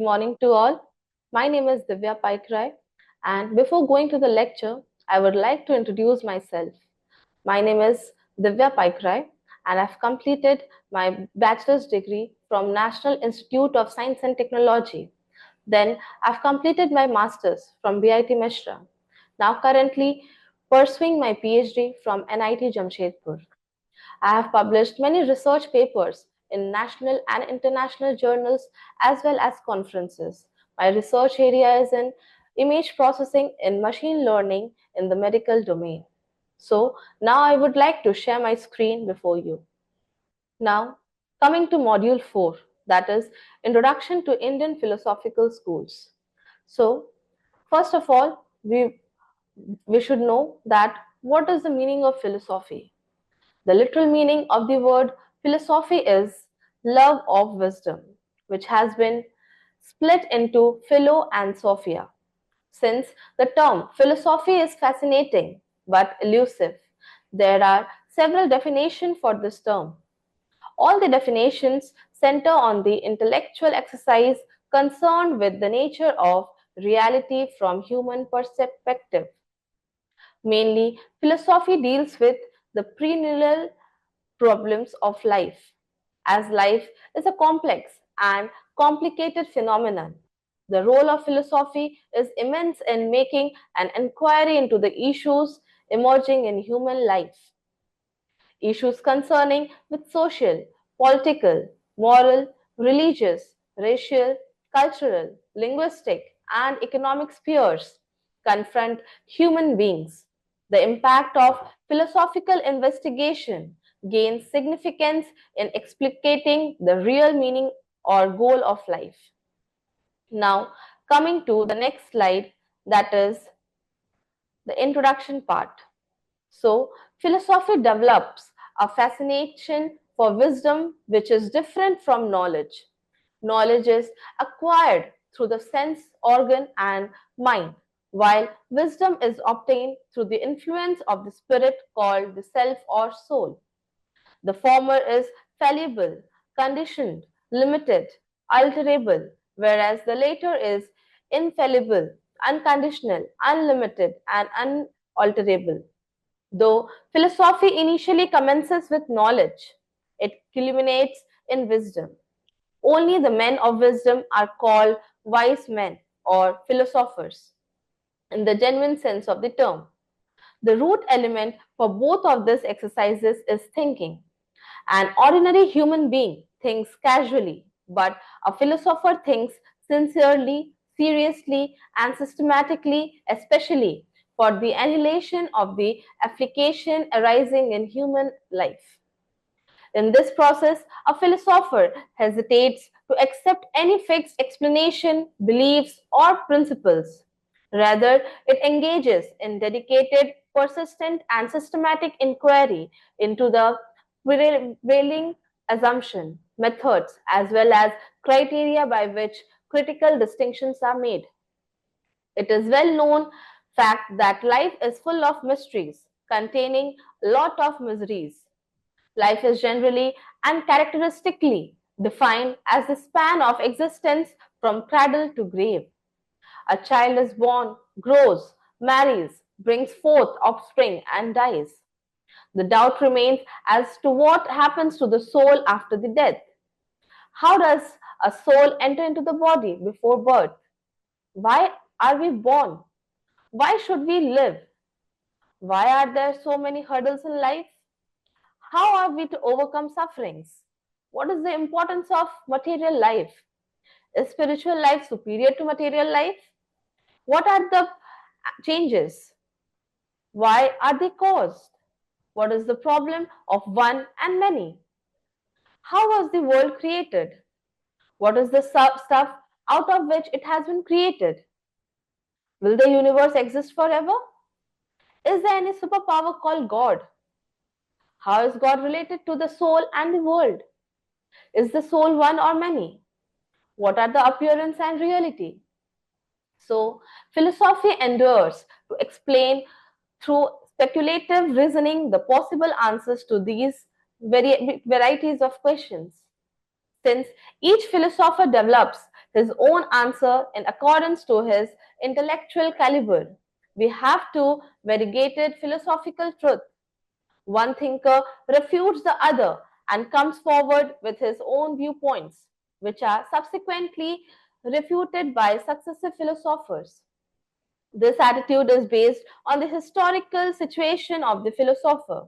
morning to all. My name is Divya Paikrai, and before going to the lecture, I would like to introduce myself. My name is Divya Paikrai, and I've completed my bachelor's degree from National Institute of Science and Technology. Then I've completed my master's from BIT Mishra. Now currently pursuing my PhD from NIT Jamshedpur. I have published many research papers in national and international journals as well as conferences. My research area is in image processing in machine learning in the medical domain. So now I would like to share my screen before you. Now, coming to module 4, that is Introduction to Indian Philosophical Schools. So, first of all, we should know that what is the meaning of philosophy? The literal meaning of the word philosophy is love of wisdom, which has been split into philo and sophia. Since the term philosophy is fascinating but elusive, there are several definitions for this term. All the definitions center on the intellectual exercise concerned with the nature of reality from human perspective. Mainly, philosophy deals with the perennial problems of life, as life is a complex and complicated phenomenon. The role of philosophy is immense in making an inquiry into the issues emerging in human life, issues concerning with social, political, moral, religious, racial, cultural, linguistic, and economic spheres confront human beings. The impact of philosophical investigation gains significance in explicating the real meaning or goal of life. Now, coming to the next slide, that is the introduction part. So, philosophy develops a fascination for wisdom which is different from knowledge. Knowledge is acquired through the sense organ and mind, while wisdom is obtained through the influence of the spirit called the self or soul. The former is fallible, conditioned, limited, alterable, whereas the latter is infallible, unconditional, unlimited, and unalterable. Though philosophy initially commences with knowledge, it culminates in wisdom. Only the men of wisdom are called wise men or philosophers in the genuine sense of the term. The root element for both of these exercises is thinking. An ordinary human being thinks casually, but a philosopher thinks sincerely, seriously, and systematically, especially for the annihilation of the application arising in human life. In this process, a philosopher hesitates to accept any fixed explanation, beliefs, or principles. Rather, it engages in dedicated, persistent, and systematic inquiry into the prevailing assumption, methods, as well as criteria by which critical distinctions are made. It is well known fact that life is full of mysteries, containing a lot of miseries. Life is generally and characteristically defined as the span of existence from cradle to grave. A child is born, grows, marries, brings forth offspring, and dies. The doubt remains as to what happens to the soul after the death. How does a soul enter into the body before birth? Why are we born? Why should we live? Why are there so many hurdles in life? How are we to overcome sufferings? What is the importance of material life? Is spiritual life superior to material life? What are the changes? Why are they caused? What is the problem of one and many? How was the world created? What is the stuff out of which it has been created? Will the universe exist forever? Is there any superpower called God? How is God related to the soul and the world? Is the soul one or many? What are the appearance and reality? So, philosophy endures to explain through speculative reasoning the possible answers to these varieties of questions. Since each philosopher develops his own answer in accordance to his intellectual caliber. We have two variegated philosophical truths. One thinker refutes the other and comes forward with his own viewpoints, which are subsequently refuted by successive philosophers. This attitude is based on the historical situation of the philosopher.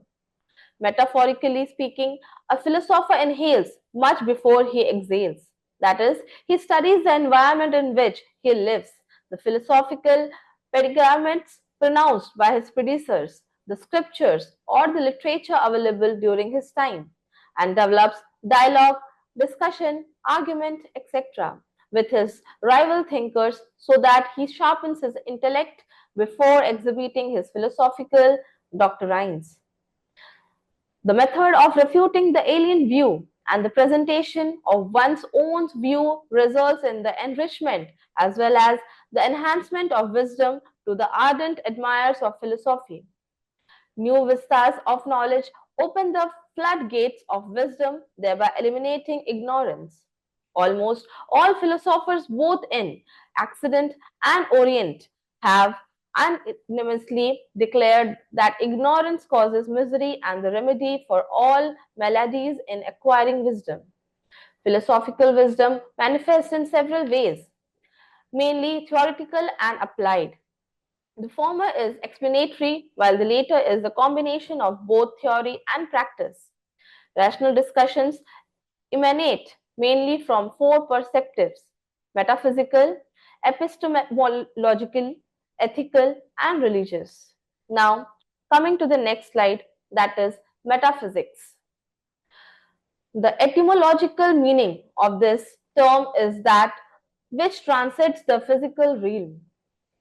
Metaphorically speaking, a philosopher inhales much before he exhales. That is, he studies the environment in which he lives, the philosophical pedigraments pronounced by his predecessors, the scriptures, or the literature available during his time, and develops dialogue, discussion, argument, etc. with his rival thinkers so that he sharpens his intellect before exhibiting his philosophical doctrines. The method of refuting the alien view and the presentation of one's own view results in the enrichment as well as the enhancement of wisdom to the ardent admirers of philosophy. New vistas of knowledge open the floodgates of wisdom, thereby eliminating ignorance. Almost all philosophers, both in Occident and Orient, have unanimously declared that ignorance causes misery and the remedy for all maladies in acquiring wisdom. Philosophical wisdom manifests in several ways, mainly theoretical and applied. The former is explanatory, while the later is the combination of both theory and practice. Rational discussions emanate mainly from four perspectives: metaphysical, epistemological, ethical, and religious. Now, coming to the next slide, that is metaphysics. The etymological meaning of this term is that which transcends the physical realm.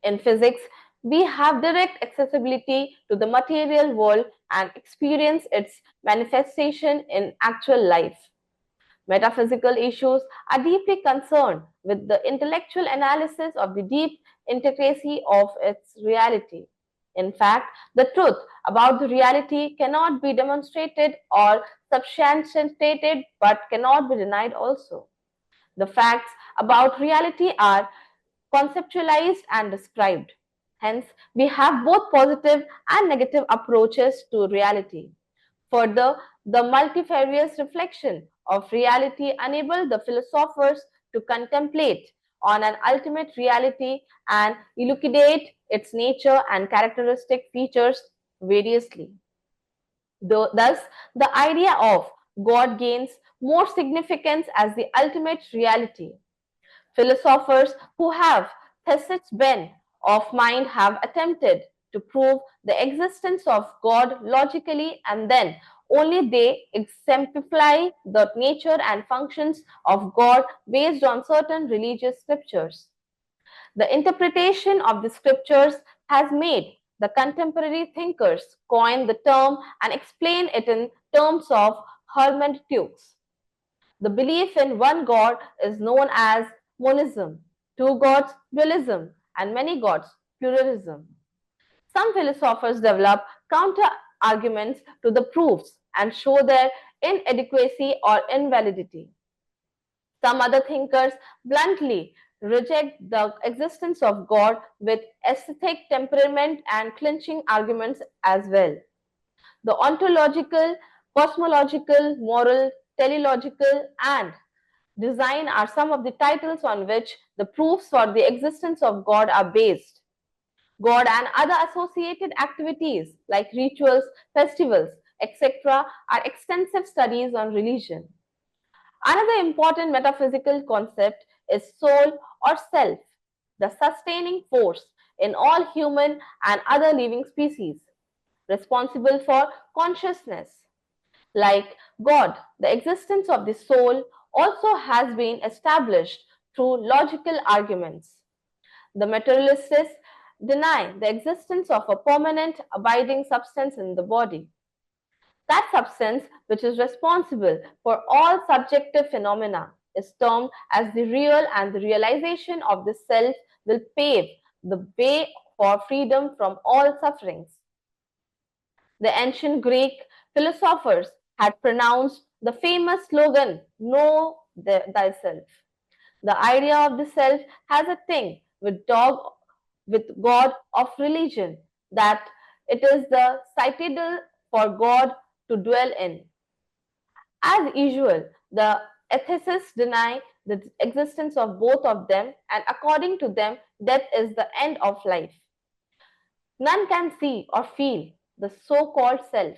In physics, we have direct accessibility to the material world and experience its manifestation in actual life. Metaphysical issues are deeply concerned with the intellectual analysis of the deep intricacy of its reality. In fact, the truth about the reality cannot be demonstrated or substantiated but cannot be denied also. The facts about reality are conceptualized and described. Hence, we have both positive and negative approaches to reality. Further, the multifarious reflection of reality enabled the philosophers to contemplate on an ultimate reality and elucidate its nature and characteristic features variously. Thus, the idea of God gains more significance as the ultimate reality. Philosophers who have thesis bent of mind have attempted to prove the existence of God logically, and then only they exemplify the nature and functions of God based on certain religious scriptures. The interpretation of the scriptures has made the contemporary thinkers coin the term and explain it in terms of hermeneutics. The belief in one God is known as monism, two gods dualism, and many gods pluralism. Some philosophers develop counter arguments to the proofs and show their inadequacy or invalidity. Some other thinkers bluntly reject the existence of God with aesthetic temperament and clinching arguments as well. The ontological, cosmological, moral, teleological, and design are some of the titles on which the proofs for the existence of God are based. God and other associated activities like rituals, festivals, etc., are extensive studies on religion. Another important metaphysical concept is soul or self, the sustaining force in all human and other living species, responsible for consciousness. Like God, the existence of the soul also has been established through logical arguments. The materialists deny the existence of a permanent, abiding substance in the body. That substance, which is responsible for all subjective phenomena, is termed as the real, and the realization of the self will pave the way for freedom from all sufferings. The ancient Greek philosophers had pronounced the famous slogan, Know thyself. The idea of the self has a thing with God of religion, that it is the citadel for God to dwell in. As usual, the ethicists deny the existence of both of them, and according to them, death is the end of life. None can see or feel the so called self.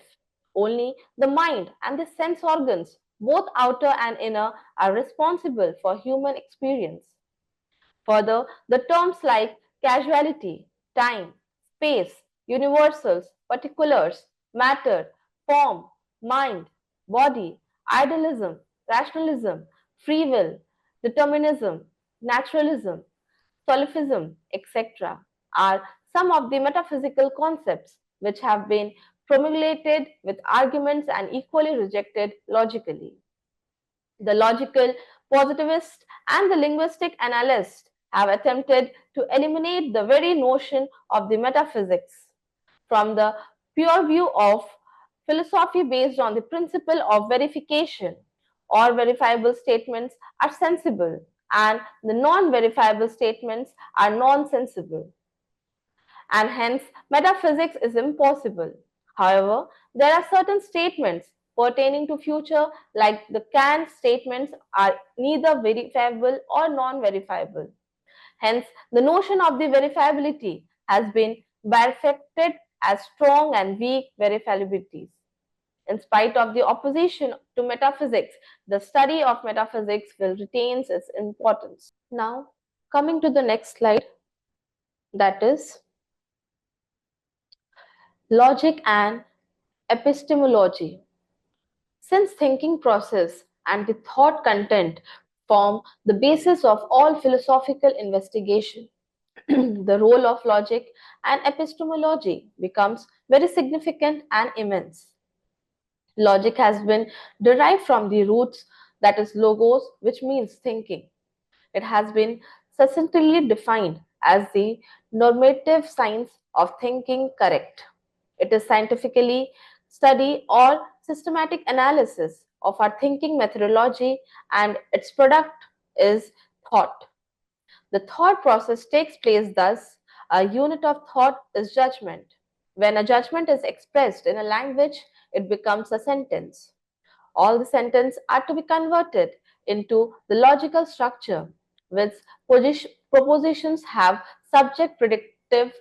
Only the mind and the sense organs, both outer and inner, are responsible for human experience. Further, the terms like causality, time, space, universals, particulars, matter, form, mind, body, idealism, rationalism, free will, determinism, naturalism, solipsism, etc., are some of the metaphysical concepts which have been promulgated with arguments and equally rejected logically. The logical positivist and the linguistic analyst have attempted to eliminate the very notion of the metaphysics from the pure view of philosophy based on the principle of verification. All verifiable statements are sensible and the non verifiable statements are nonsensible, and hence metaphysics is impossible. However, there are certain statements pertaining to future, like the Kant statements, are neither verifiable or non-verifiable. Hence, the notion of the verifiability has been bifurcated as strong and weak verifiabilities. In spite of the opposition to metaphysics, the study of metaphysics will retain its importance. Now, coming to the next slide, that is logic and epistemology. Since thinking process and the thought content form the basis of all philosophical investigation, the role of logic and epistemology becomes very significant and immense. Logic has been derived from the roots, that is logos, which means thinking. It has been succinctly defined as the normative science of thinking correct. It is scientifically study or systematic analysis of our thinking methodology, and its product is thought. The thought process takes place thus. A unit of thought is judgment. When a judgment is expressed in a language, it becomes a sentence. All the sentences are to be converted into the logical structure, which propositions have subject predictive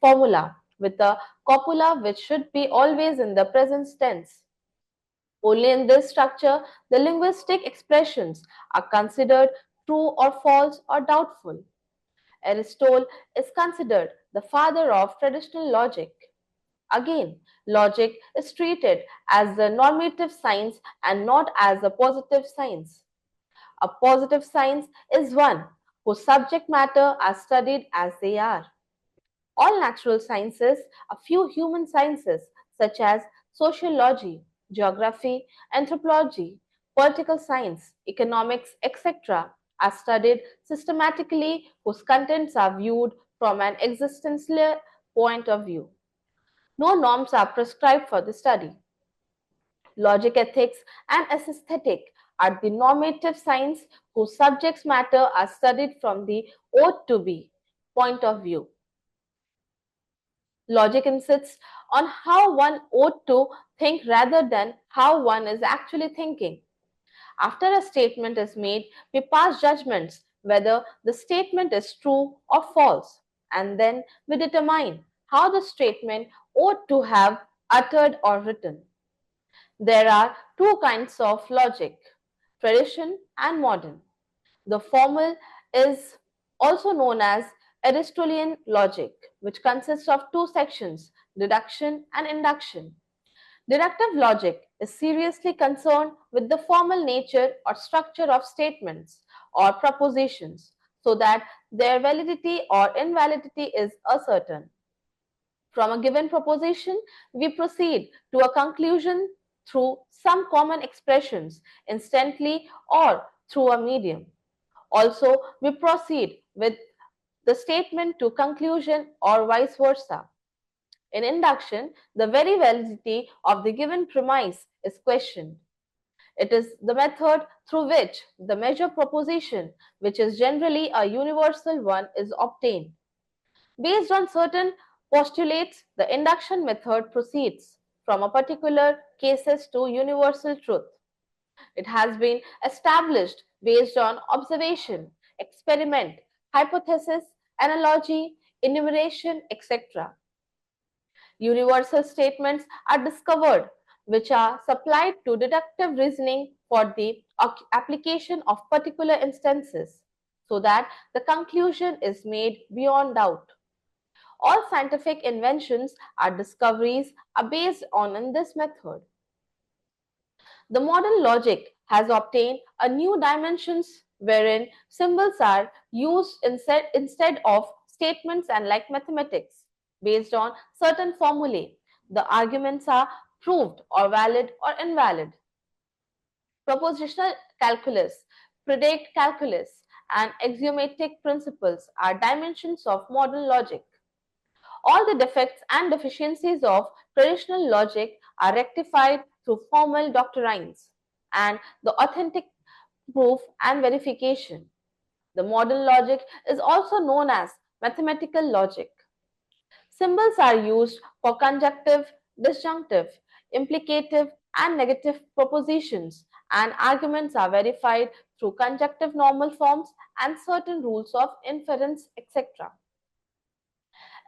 formula with a copula which should be always in the present tense. Only in this structure the linguistic expressions are considered true or false or doubtful. Aristotle is considered the father of traditional logic. Again, logic is treated as the normative science and not as a positive science. A positive science is one whose subject matter are studied as they are. All natural sciences, a few human sciences such as sociology, geography, anthropology, political science, economics, etc., are studied systematically whose contents are viewed from an existential point of view. No norms are prescribed for the study. Logic, ethics, and aesthetic are the normative science whose subjects matter are studied from the ought to be point of view. Logic insists on how one ought to think rather than how one is actually thinking. After a statement is made, we pass judgments whether the statement is true or false, and then we determine how the statement ought to have uttered or written. There are two kinds of logic, tradition and modern. The formal is also known as Aristotelian logic, which consists of two sections, deduction and induction. Deductive logic is seriously concerned with the formal nature or structure of statements or propositions so that their validity or invalidity is ascertained. From a given proposition, we proceed to a conclusion through some common expressions instantly or through a medium. Also, we proceed with the statement to conclusion or vice versa. In induction, the very validity of the given premise is questioned. It is the method through which the measure proposition, which is generally a universal one, is obtained. Based on certain postulates, the induction method proceeds from a particular cases to universal truth. It has been established based on observation, experiment, hypothesis, analogy, enumeration, etc. Universal statements are discovered which are supplied to deductive reasoning for the application of particular instances so that the conclusion is made beyond doubt. All scientific inventions or discoveries are based on in this method. The modern logic has obtained a new dimensions wherein symbols are used instead of statements, and like mathematics, based on certain formulae, the arguments are proved or valid or invalid. Propositional calculus, predicate calculus, and axiomatic principles are dimensions of modern logic. All the defects and deficiencies of traditional logic are rectified through formal doctrines and the authentic proof and verification. The modern logic is also known as mathematical logic. Symbols are used for conjunctive, disjunctive, implicative, and negative propositions, and arguments are verified through conjunctive normal forms and certain rules of inference, etc.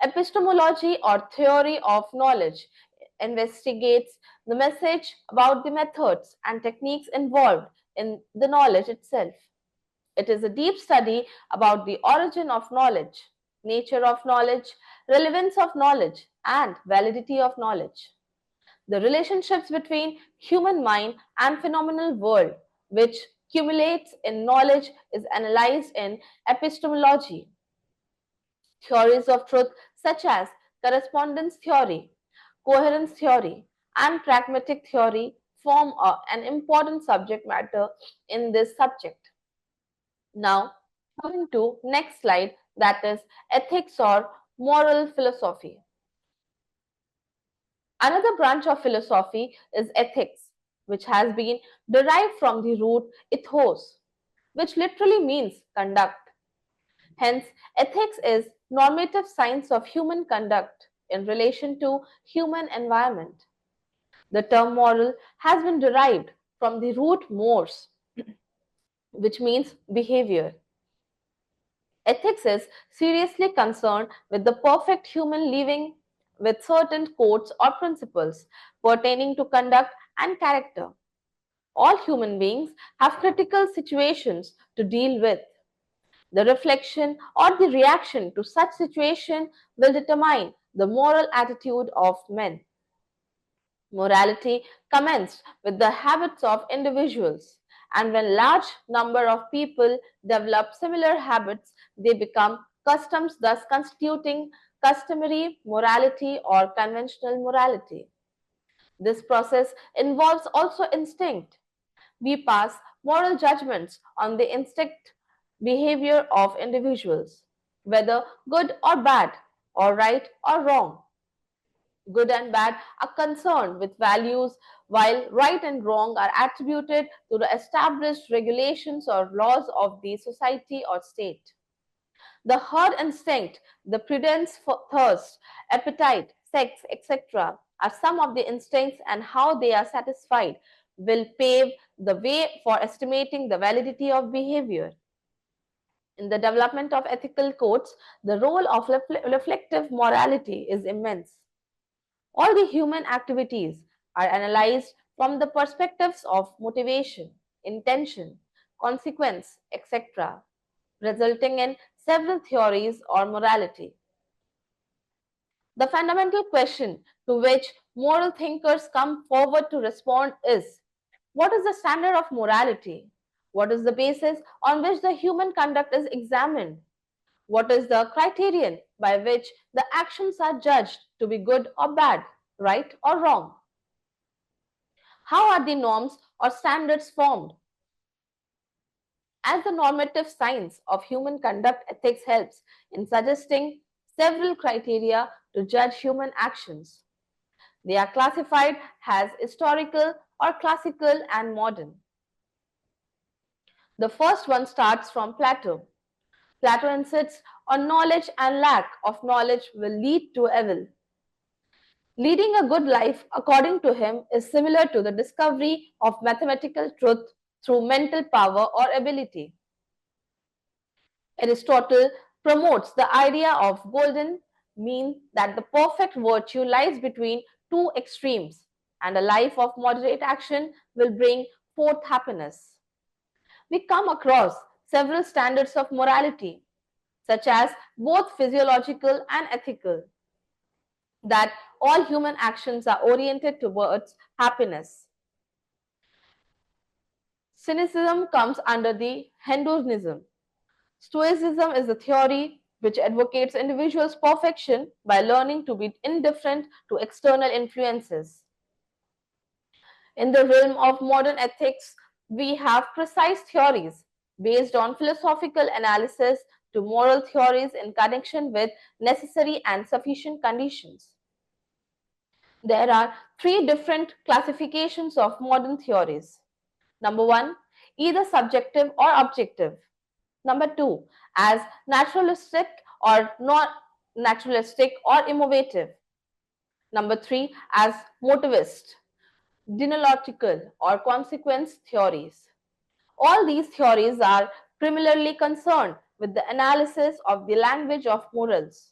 Epistemology or theory of knowledge investigates the message about the methods and techniques involved in the knowledge itself. It is a deep study about the origin of knowledge, nature of knowledge, relevance of knowledge, and validity of knowledge. The relationships between human mind and phenomenal world, which accumulates in knowledge, is analyzed in epistemology. Theories of truth such as correspondence theory, coherence theory, and pragmatic theory form an important subject matter in this subject. Now, coming to next slide, that is ethics or moral philosophy. Another branch of philosophy is ethics, which has been derived from the root ethos, which literally means conduct. Hence, ethics is normative science of human conduct in relation to human environment. The term moral has been derived from the root mores, which means behavior. Ethics is seriously concerned with the perfect human living with certain codes or principles pertaining to conduct and character. All human beings have critical situations to deal with. The reflection or the reaction to such situation will determine the moral attitude of men. Morality commenced with the habits of individuals, and when large number of people develop similar habits, they become customs, thus constituting customary morality or conventional morality. This process involves also instinct. We pass moral judgments on the instinct behavior of individuals, whether good or bad, or right or wrong. Good and bad are concerned with values, while right and wrong are attributed to the established regulations or laws of the society or state. The herd instinct, the prudence for thirst, appetite, sex, etc., are some of the instincts, and how they are satisfied will pave the way for estimating the validity of behavior. In the development of ethical codes, the role of reflective morality is immense. All the human activities are analyzed from the perspectives of motivation, intention, consequence, etc., resulting in several theories or morality. The fundamental question to which moral thinkers come forward to respond is: what is the standard of morality? What is the basis on which the human conduct is examined? What is the criterion by which the actions are judged to be good or bad, right or wrong? How are the norms or standards formed? As the normative science of human conduct, ethics helps in suggesting several criteria to judge human actions. They are classified as historical, or classical and modern. The first one starts from Plato. Plato insists on knowledge and lack of knowledge will lead to evil. Leading a good life, according to him, is similar to the discovery of mathematical truth through mental power or ability. Aristotle promotes the idea of golden mean that the perfect virtue lies between two extremes, and a life of moderate action will bring forth happiness. We come across several standards of morality, such as both physiological and ethical, that all human actions are oriented towards happiness. Cynicism comes under the hedonism. Stoicism is a theory which advocates individuals' perfection by learning to be indifferent to external influences. In the realm of modern ethics, we have precise theories based on philosophical analysis to moral theories in connection with necessary and sufficient conditions. There are three different classifications of modern theories. Number one, either subjective or objective. Number two, as naturalistic or not naturalistic or innovative. Number three, as motivist, genealogical or consequence theories. All these theories are primarily concerned with the analysis of the language of morals.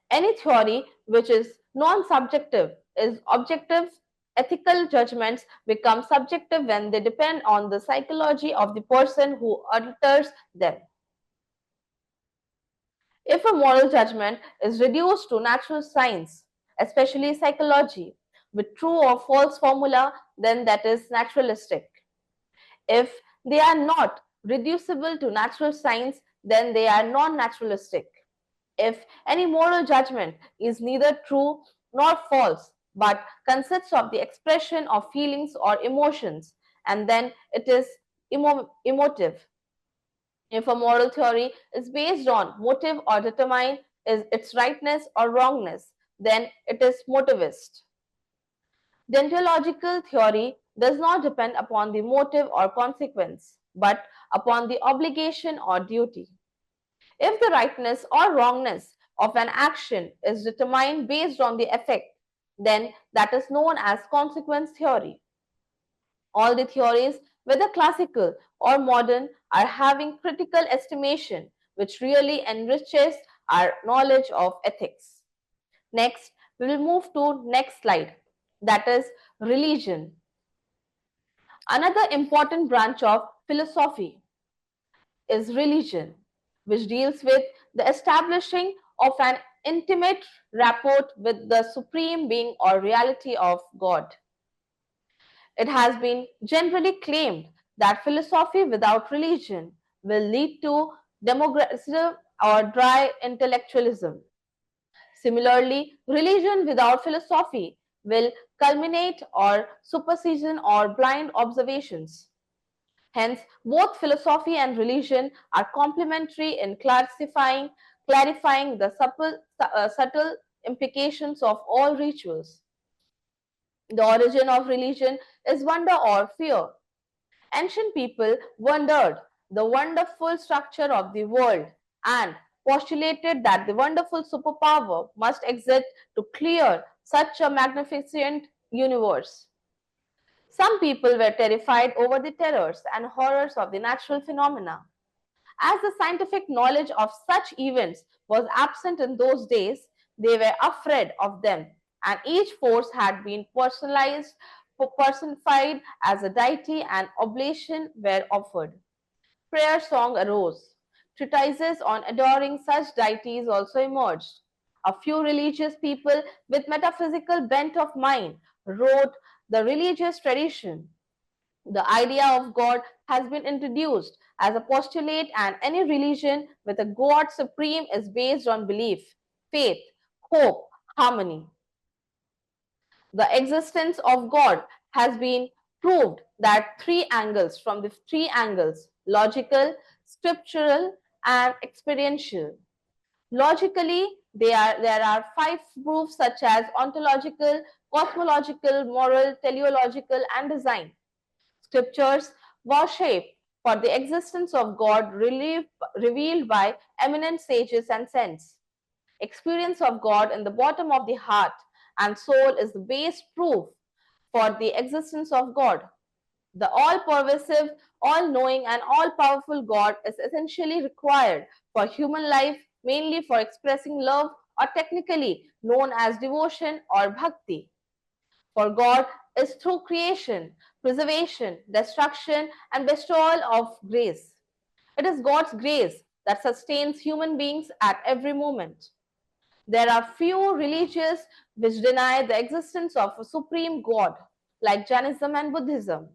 Any theory which is non-subjective is objective. Ethical judgments become subjective when they depend on the psychology of the person who utters them. If a moral judgment is reduced to natural science, especially psychology, with true or false formula, then that is naturalistic. If they are not reducible to natural science, then they are non-naturalistic. If any moral judgment is neither true nor false, but consists of the expression of feelings or emotions, and then it is emotive. If a moral theory is based on motive or determine its rightness or wrongness, then it is motivist. Deontological theory does not depend upon the motive or consequence, but upon the obligation or duty. If the rightness or wrongness of an action is determined based on the effect, then that is known as consequence theory. All the theories, whether classical or modern, are having critical estimation, which really enriches our knowledge of ethics. Next, we will move to next slide, that is religion. Another important branch of philosophy is religion, which deals with the establishing of an intimate rapport with the supreme being or reality of God. It has been generally claimed that philosophy without religion will lead to democracy or dry intellectualism. Similarly, religion without philosophy will culminate or superstition or blind observations. Hence, both philosophy and religion are complementary in clarifying the subtle implications of all rituals. The origin of religion is wonder or fear. Ancient people wondered the wonderful structure of the world and postulated that the wonderful superpower must exist to clear such a magnificent universe. Some people were terrified over the terrors and horrors of the natural phenomena. As the scientific knowledge of such events was absent in those days, they were afraid of them, and each force had been personified as a deity, and oblation were offered. Prayer song arose. Treatises on adoring such deities also emerged. A few religious people with metaphysical bent of mind wrote the religious tradition. The idea of God has been introduced as a postulate, and any religion with a God supreme is based on belief, faith, hope, harmony. The existence of God has been proved that from the three angles, logical, scriptural, and experiential. Logically, There are five proofs such as ontological, cosmological, moral, teleological, and design. Scriptures worship for the existence of God revealed by eminent sages and saints. Experience of God in the bottom of the heart and soul is the base proof for the existence of God. The all-pervasive, all-knowing, and all-powerful God is essentially required for human life, mainly for expressing love, or technically known as devotion or bhakti. For God is through creation, preservation, destruction, and bestowal of grace. It is God's grace that sustains human beings at every moment. There are few religions which deny the existence of a supreme God, like Jainism and Buddhism,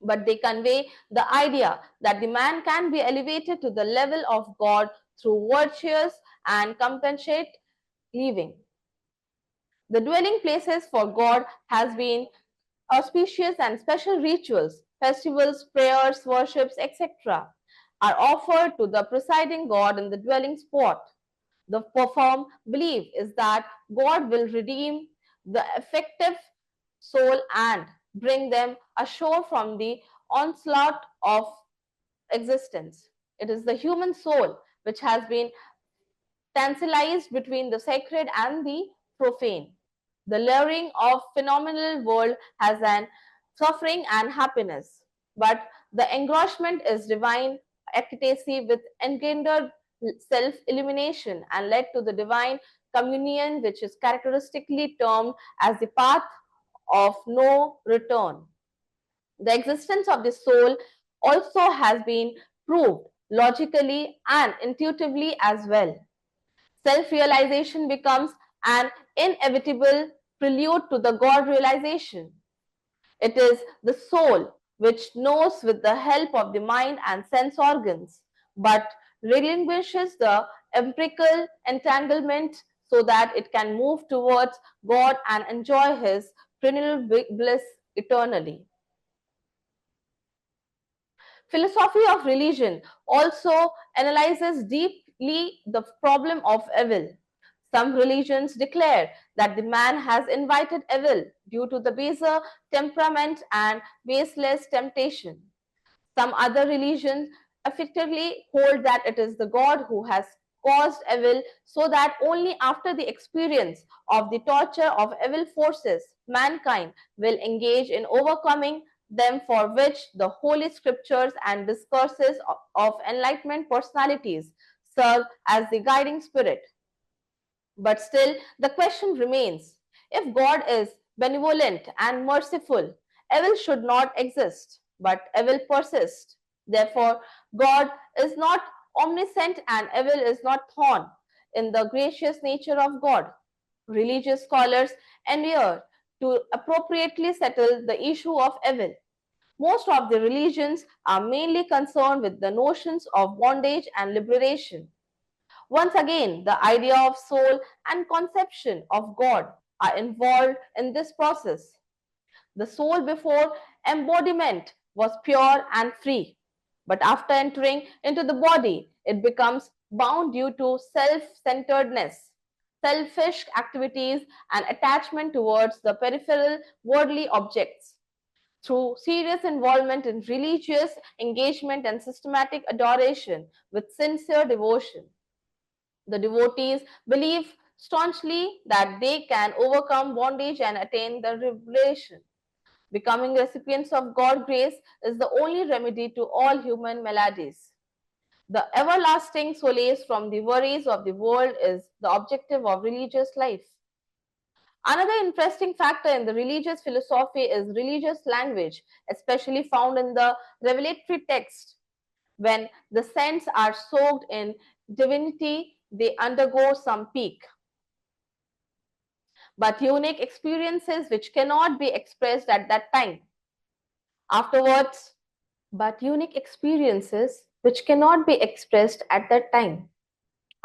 but they convey the idea that the man can be elevated to the level of God through virtuous and compassionate living. The dwelling places for God has been auspicious and special rituals, festivals, prayers, worships, etc. are offered to the presiding God in the dwelling spot. The firm belief is that God will redeem the affective soul and bring them ashore from the onslaught of existence. It is the human soul which has been tantalized between the sacred and the profane. The layering of phenomenal world has an suffering and happiness, but the engrossment is divine ecstasy with engendered self-illumination and led to the divine communion, which is characteristically termed as the path of no return. The existence of the soul also has been proved logically and intuitively as well. Self-realization becomes an inevitable prelude to the God realization. It is the soul which knows with the help of the mind and sense organs, but relinquishes the empirical entanglement so that it can move towards God and enjoy His perennial bliss eternally. Philosophy of religion also analyzes deeply the problem of evil. Some religions declare that the man has invited evil due to the baser temperament and baseless temptation. Some other religions effectively hold that it is the God who has caused evil, so that only after the experience of the torture of evil forces, mankind will engage in overcoming them, for which the holy scriptures and discourses of enlightenment personalities serve as the guiding spirit. But still, the question remains, if God is benevolent and merciful, evil should not exist, but evil persists. Therefore, God is not omniscient and evil is not thorn in the gracious nature of God. Religious scholars endeavor to appropriately settle the issue of evil. Most of the religions are mainly concerned with the notions of bondage and liberation. Once again, the idea of soul and conception of God are involved in this process. The soul before embodiment was pure and free, but after entering into the body, it becomes bound due to self-centeredness, selfish activities, and attachment towards the peripheral worldly objects. Through serious involvement in religious engagement and systematic adoration with sincere devotion, the devotees believe staunchly that they can overcome bondage and attain the revelation. Becoming recipients of God's grace is the only remedy to all human maladies. The everlasting solace from the worries of the world is the objective of religious life. Another interesting factor in the religious philosophy is religious language, especially found in the revelatory text. When the saints are soaked in divinity, they undergo some peak, but unique experiences which cannot be expressed at that time. Afterwards, but unique experiences which cannot be expressed at that time.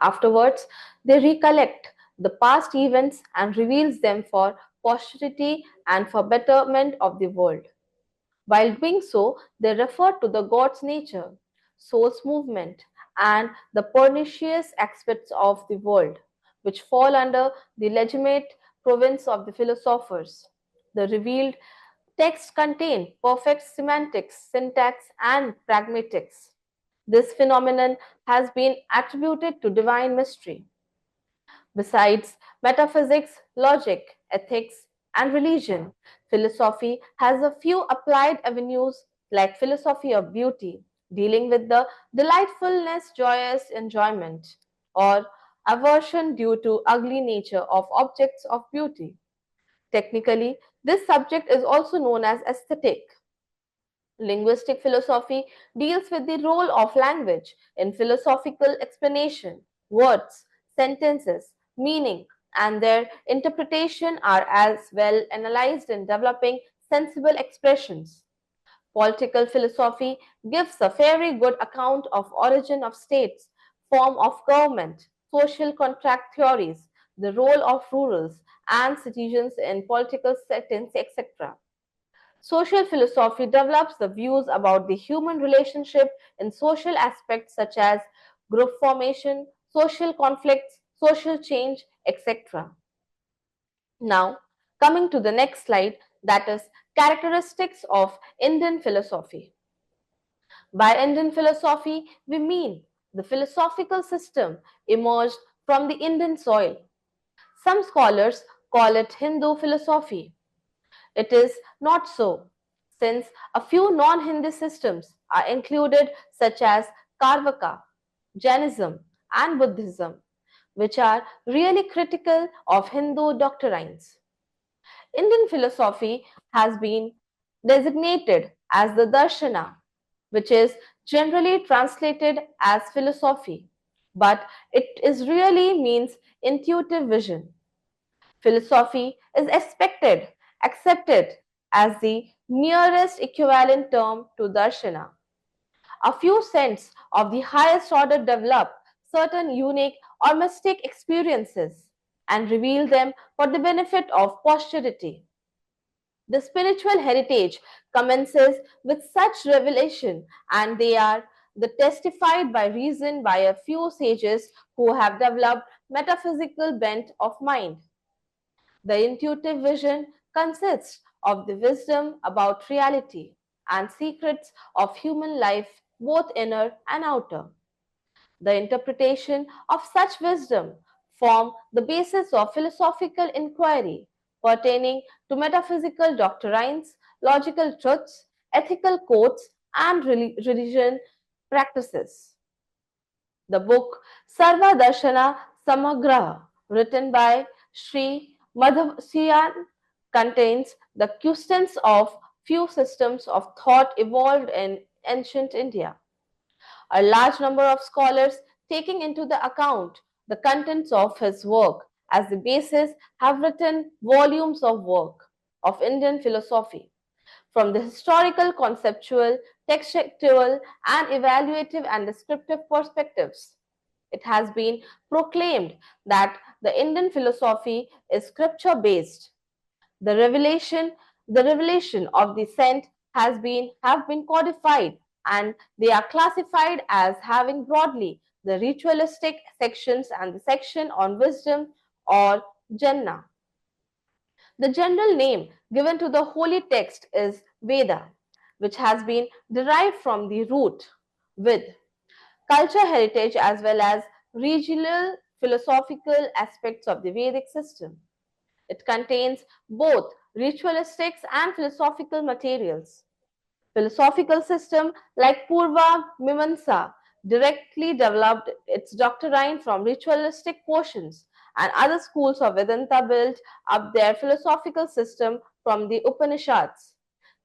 Afterwards, they recollect the past events and reveals them for posterity and for betterment of the world. While doing so, they refer to the God's nature, soul's movement, and the pernicious aspects of the world. which fall under the legitimate province of the philosophers. The revealed texts contain perfect semantics, syntax, and pragmatics. This phenomenon has been attributed to divine mystery. Besides metaphysics, logic, ethics, and religion, philosophy has a few applied avenues like philosophy of beauty, dealing with the delightfulness, joyous enjoyment, or aversion due to ugly nature of objects of beauty. Technically, this subject is also known as aesthetic. Linguistic philosophy deals with the role of language in philosophical explanation. Words, sentences, meaning, and their interpretation are as well analyzed in developing sensible expressions. Political philosophy gives a very good account of origin of states, form of government, social contract theories, the role of rurals and citizens in political settings, etc. Social philosophy develops the views about the human relationship in social aspects such as group formation, social conflicts, social change, etc. Now, coming to the next slide, that is characteristics of Indian philosophy. By Indian philosophy, we mean the philosophical system emerged from the Indian soil. Some scholars call it Hindu philosophy. It is not so, since a few non Hindu systems are included, such as Karvaka, Jainism, and Buddhism, which are really critical of Hindu doctrines. Indian philosophy has been designated as the Darshana, which is generally translated as philosophy, but it is really means intuitive vision. Philosophy is accepted as the nearest equivalent term to darshana. A few saints of the highest order develop certain unique or mystic experiences and reveal them for the benefit of posterity. The spiritual heritage commences with such revelation, and they are testified by reason by a few sages who have developed metaphysical bent of mind. The intuitive vision consists of the wisdom about reality and secrets of human life, both inner and outer. The interpretation of such wisdom form the basis of philosophical inquiry pertaining to metaphysical doctrines, logical truths, ethical codes, and religion practices. The book Sarva Darshana Samagraha, written by Sri Madhavsiyan, contains the questions of few systems of thought evolved in ancient India. A large number of scholars, taking into the account the contents of his work as the basis, have written volumes of work of Indian philosophy from the historical, conceptual, textual, and evaluative and descriptive perspectives. It has been proclaimed that the Indian philosophy is scripture based. The revelation, the revelation of the saint have been codified, and they are classified as having broadly the ritualistic sections and the section on wisdom or Jannah. The general name given to the holy text is Veda, which has been derived from the root with culture heritage as well as regional philosophical aspects of the Vedic system. It contains both ritualistics and philosophical materials. Philosophical system like Purva Mimamsa directly developed its doctrine from ritualistic portions, and other schools of Vedanta built up their philosophical system from the Upanishads.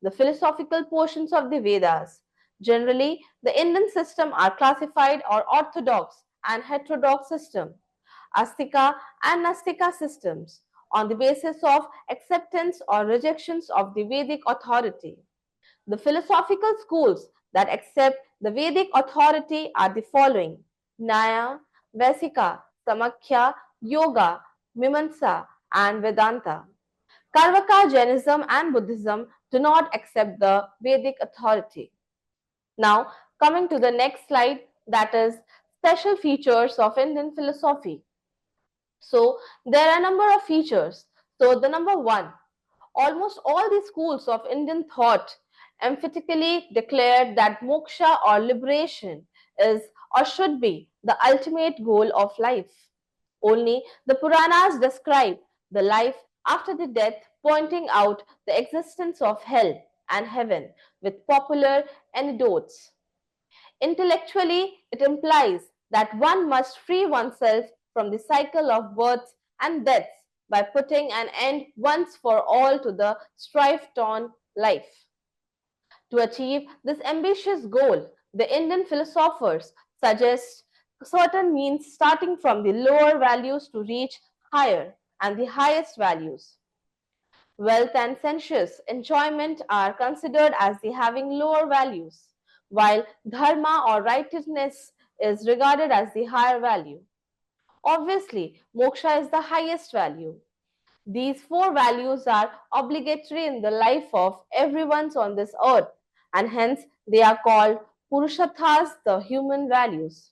The philosophical portions of the Vedas. Generally, the Indian system are classified or orthodox and heterodox system, Astika and Nastika systems on the basis of acceptance or rejections of the Vedic authority. The philosophical schools that accept the Vedic authority are the following: Nyaya, Vaisika, Samakhya, Yoga, Mimamsa, and Vedanta. Karvaka, Jainism, and Buddhism do not accept the Vedic authority. Now, coming to the next slide, that is special features of Indian philosophy. So there are a number of features. So the number one, almost all the schools of Indian thought emphatically declared that moksha or liberation is or should be the ultimate goal of life. Only the Puranas describe the life after the death, pointing out the existence of hell and heaven with popular anecdotes. Intellectually, it implies that one must free oneself from the cycle of births and deaths by putting an end once for all to the strife-torn life. To achieve this ambitious goal, the Indian philosophers suggest certain means starting from the lower values to reach higher and the highest values. Wealth and sensuous enjoyment are considered as the having lower values, while dharma or righteousness is regarded as the higher value. Obviously, moksha is the highest value. These four values are obligatory in the life of everyone on this earth, and hence they are called Purusharthas, the human values.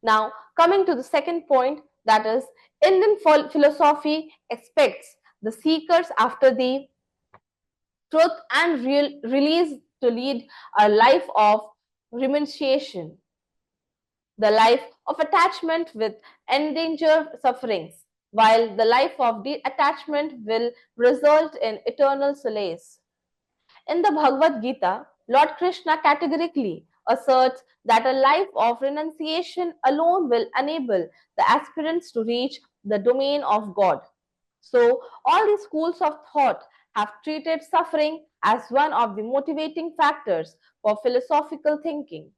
Now, coming to the second point, that is, Indian philosophy expects the seekers after the truth and release to lead a life of renunciation, the life of attachment with endanger sufferings, while the life of detachment will result in eternal solace. In the Bhagavad Gita, Lord Krishna categorically asserts that a life of renunciation alone will enable the aspirants to reach the domain of God. So, all the schools of thought have treated suffering as one of the motivating factors for philosophical thinking.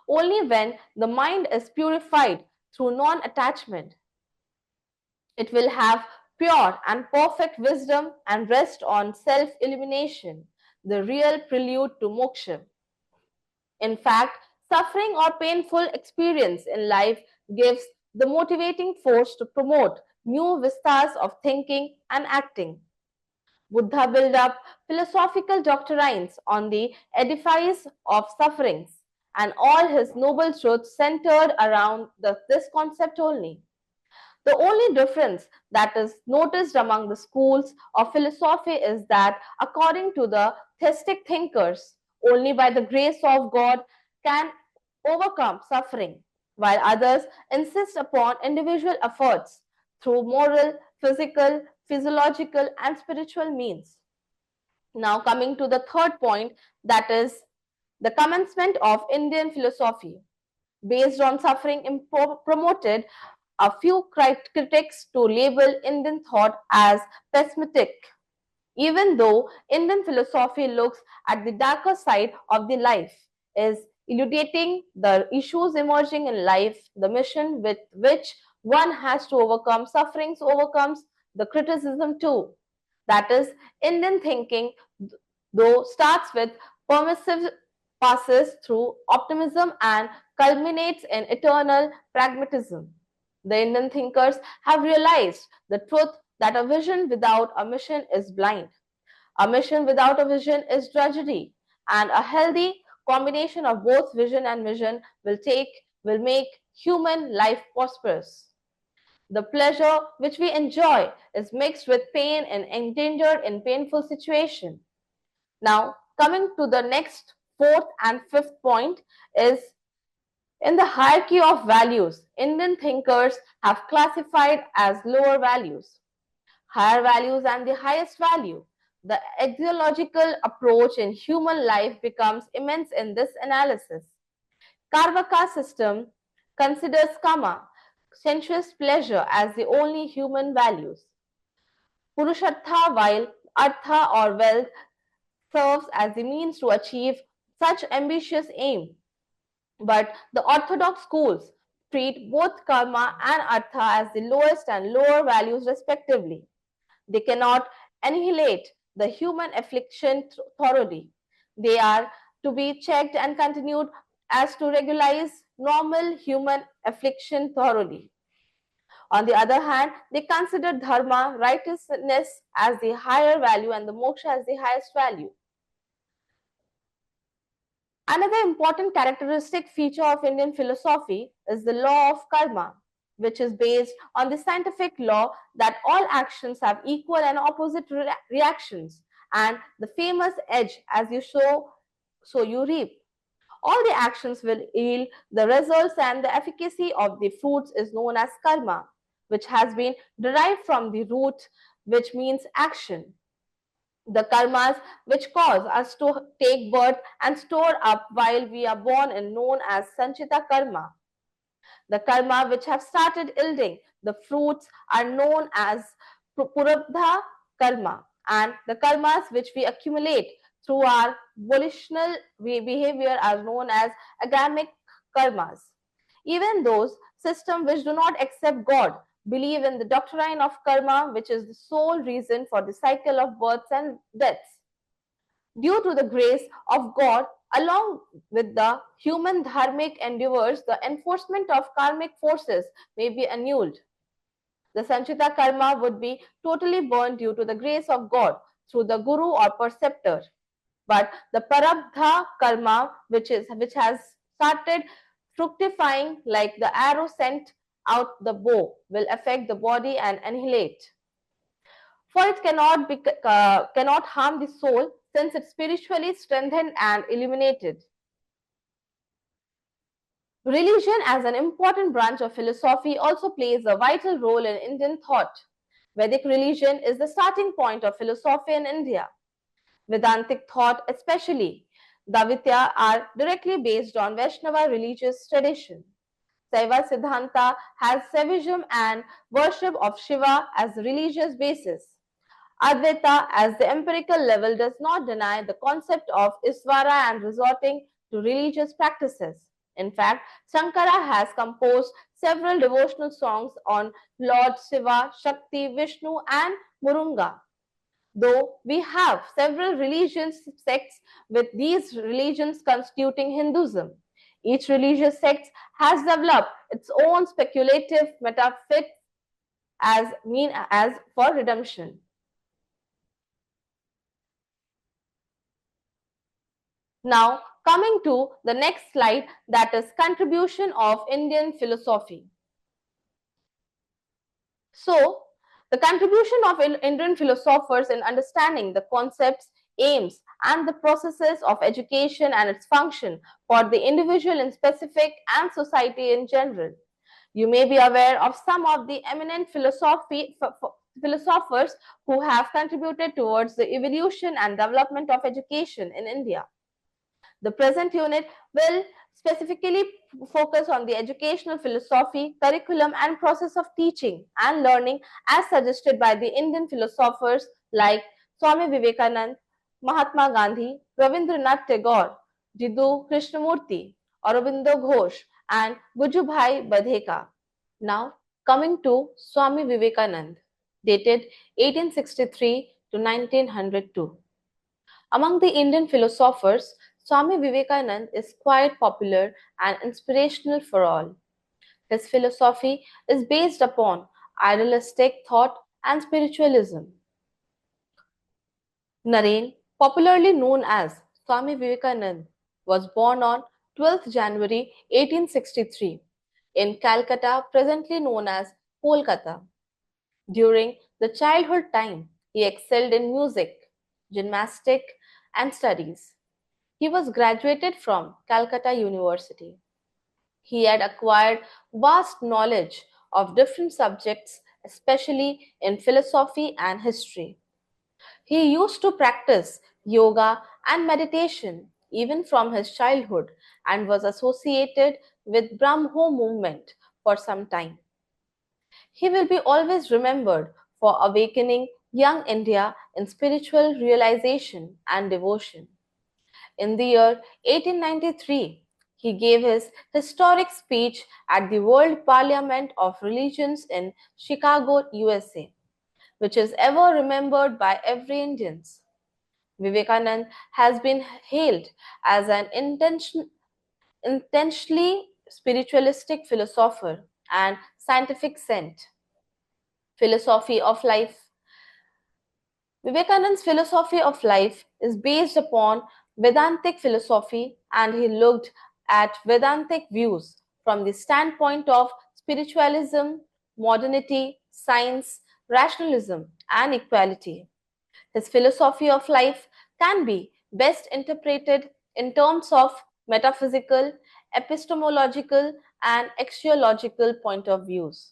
Only when the mind is purified through non attachment, it will have pure and perfect wisdom and rest on self illumination, the real prelude to moksha. In fact, suffering or painful experience in life gives the motivating force to promote new vistas of thinking and acting. Buddha built up philosophical doctrines on the edifice of sufferings, and all his noble truths centered around this concept only. The only difference that is noticed among the schools of philosophy is that, according to the theistic thinkers, only by the grace of God can overcome suffering, while others insist upon individual efforts through moral, physical, physiological, and spiritual means. Now, coming to the third point, that is the commencement of Indian philosophy. Based on suffering promoted a few critics to label Indian thought as pessimistic, even though Indian philosophy looks at the darker side of the life, is elucidating the issues emerging in life, the mission with which one has to overcome sufferings overcomes the criticism too. That is, Indian thinking, though starts with permissive, passes through optimism and culminates in eternal pragmatism. The Indian thinkers have realized the truth that a vision without a mission is blind. A mission without a vision is drudgery, and a healthy combination of both vision and mission will make human life prosperous. The pleasure which we enjoy is mixed with pain and endangered in painful situation. Now, coming to the next fourth and fifth point is in the hierarchy of values, Indian thinkers have classified as lower values, higher values, and the highest value. The axiological approach in human life becomes immense in this analysis. Karvaka system considers kama, sensuous pleasure, as the only human values. Purushartha, while artha or wealth serves as the means to achieve such ambitious aim. But the orthodox schools treat both karma and artha as the lowest and lower values respectively. They cannot annihilate the human affliction thoroughly. They are to be checked and continued as to regularize normal human affliction thoroughly. On the other hand, they consider dharma, righteousness, as the higher value and the moksha as the highest value. Another important characteristic feature of Indian philosophy is the law of karma. which is based on the scientific law that all actions have equal and opposite reactions, and the famous edge, as you sow, so you reap. All the actions will yield the results, and the efficacy of the fruits is known as karma, which has been derived from the root, which means action. The karmas which cause us to take birth and store up while we are born is known as sanchita karma. The karma which have started yielding the fruits are known as purabdha karma, and the karmas which we accumulate through our volitional behavior are known as agamic karmas. Even those systems which do not accept God believe in the doctrine of karma, which is the sole reason for the cycle of births and deaths. Due to the grace of God, along with the human dharmic endeavors, the enforcement of karmic forces may be annulled. The Sanchita karma would be totally burned due to the grace of God through the guru or preceptor. But the Parabdha karma, which has started fructifying like the arrow sent out the bow, will affect the body and annihilate. For it cannot harm the soul, since it's spiritually strengthened and illuminated. Religion, as an important branch of philosophy, also plays a vital role in Indian thought. Vedic religion is the starting point of philosophy in India. Vedantic thought, especially Davitya, are directly based on Vaishnava religious tradition. Saiva Siddhanta has Saivism and worship of Shiva as religious basis. Advaita, as the empirical level, does not deny the concept of Isvara and resorting to religious practices. In fact, Shankara has composed several devotional songs on Lord Shiva, Shakti, Vishnu, and Murunga. Though we have several religious sects, with these religions constituting Hinduism, each religious sect has developed its own speculative metaphysics as for redemption. Now, coming to the next slide, that is contribution of Indian philosophy. So, the contribution of Indian philosophers in understanding the concepts, aims, and the processes of education and its function for the individual in specific and society in general. You may be aware of some of the eminent philosophers who have contributed towards the evolution and development of education in India. The present unit will specifically focus on the educational philosophy, curriculum, and process of teaching and learning as suggested by the Indian philosophers like Swami Vivekananda, Mahatma Gandhi, Rabindranath Tagore, Jiddu Krishnamurti, Aurobindo Ghosh, and Gujubhai Badheka. Now, coming to Swami Vivekananda, dated 1863 to 1902. Among the Indian philosophers, Swami Vivekananda is quite popular and inspirational for all. His philosophy is based upon idealistic thought and spiritualism. Naren, popularly known as Swami Vivekananda, was born on 12th January 1863 in Calcutta, presently known as Kolkata. During the childhood time, he excelled in music, gymnastics, and studies. He was graduated from Calcutta University. He had acquired vast knowledge of different subjects, especially in philosophy and history. He used to practice yoga and meditation even from his childhood and was associated with Brahmo movement for some time. He will be always remembered for awakening young India in spiritual realization and devotion. In the year 1893, he gave his historic speech at the World Parliament of Religions in Chicago, USA, which is ever remembered by every Indian. Vivekananda has been hailed as an intentionally spiritualistic philosopher and scientific saint. Philosophy of life. Vivekananda's philosophy of life is based upon Vedantic philosophy, and he looked at Vedantic views from the standpoint of spiritualism, modernity, science, rationalism, and equality. His philosophy of life can be best interpreted in terms of metaphysical, epistemological, and axiological point of views.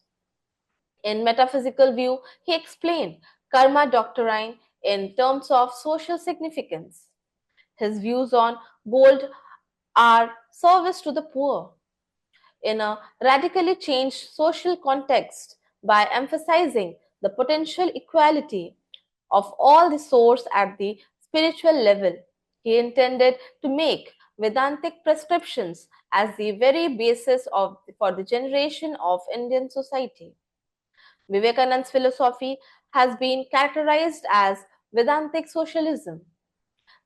In metaphysical view, he explained karma doctrine in terms of social significance. His views on gold are service to the poor in a radically changed social context by emphasizing the potential equality of all the souls at the spiritual level. He intended to make Vedantic prescriptions as the very basis for the generation of Indian society. Vivekananda's philosophy has been characterized as Vedantic socialism.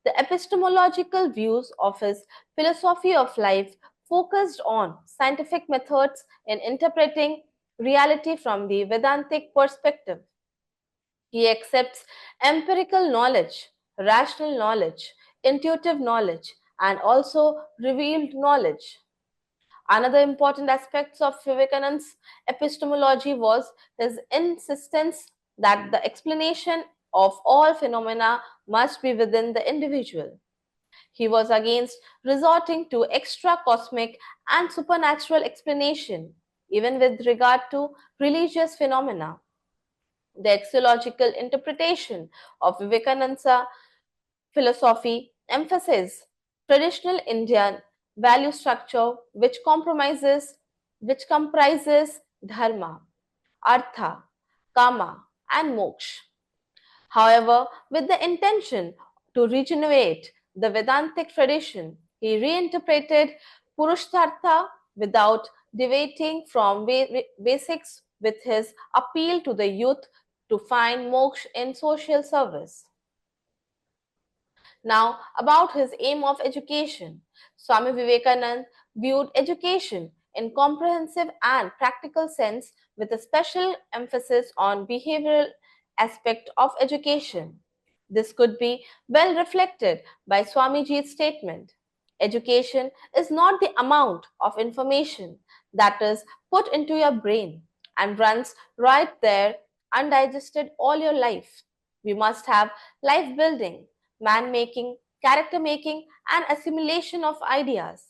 The epistemological views of his philosophy of life focused on scientific methods in interpreting reality from the Vedantic perspective. He accepts empirical knowledge, rational knowledge, intuitive knowledge, and also revealed knowledge. Another important aspect of Vivekananda's epistemology was his insistence that the explanation of all phenomena must be within the individual. He was against resorting to extra cosmic and supernatural explanation, even with regard to religious phenomena. The axiological interpretation of Vivekananda philosophy emphasizes traditional Indian value structure which comprises dharma, artha, kama, and moksha. However, with the intention to regenerate the Vedantic tradition, he reinterpreted Purushartha without deviating from basics with his appeal to the youth to find moksha in social service. Now, about his aim of education, Swami Vivekananda viewed education in comprehensive and practical sense with a special emphasis on behavioral aspect of education. This could be well reflected by Swamiji's statement. Education is not the amount of information that is put into your brain and runs right there undigested all your life. We must have life building, man making, character making, and assimilation of ideas.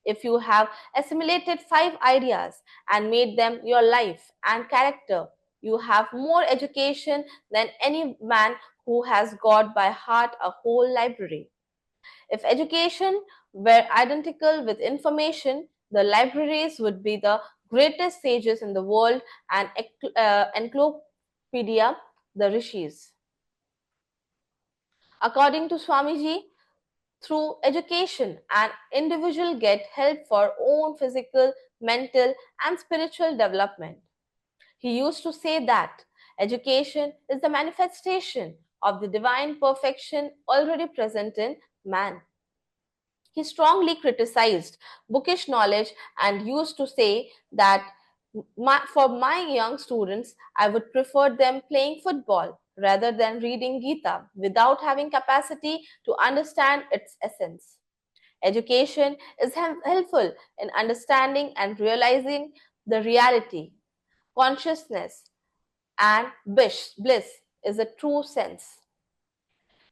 If you have assimilated 5 ideas and made them your life and character, you have more education than any man who has got by heart a whole library. If education were identical with information, the libraries would be the greatest sages in the world and encyclopedia, the rishis. According to Swamiji, through education, an individual get help for own physical, mental, and spiritual development. He used to say that education is the manifestation of the divine perfection already present in man. He strongly criticized bookish knowledge and used to say that for my young students, I would prefer them playing football rather than reading Gita without having capacity to understand its essence. Education is helpful in understanding and realizing the reality. Consciousness and bliss is a true sense.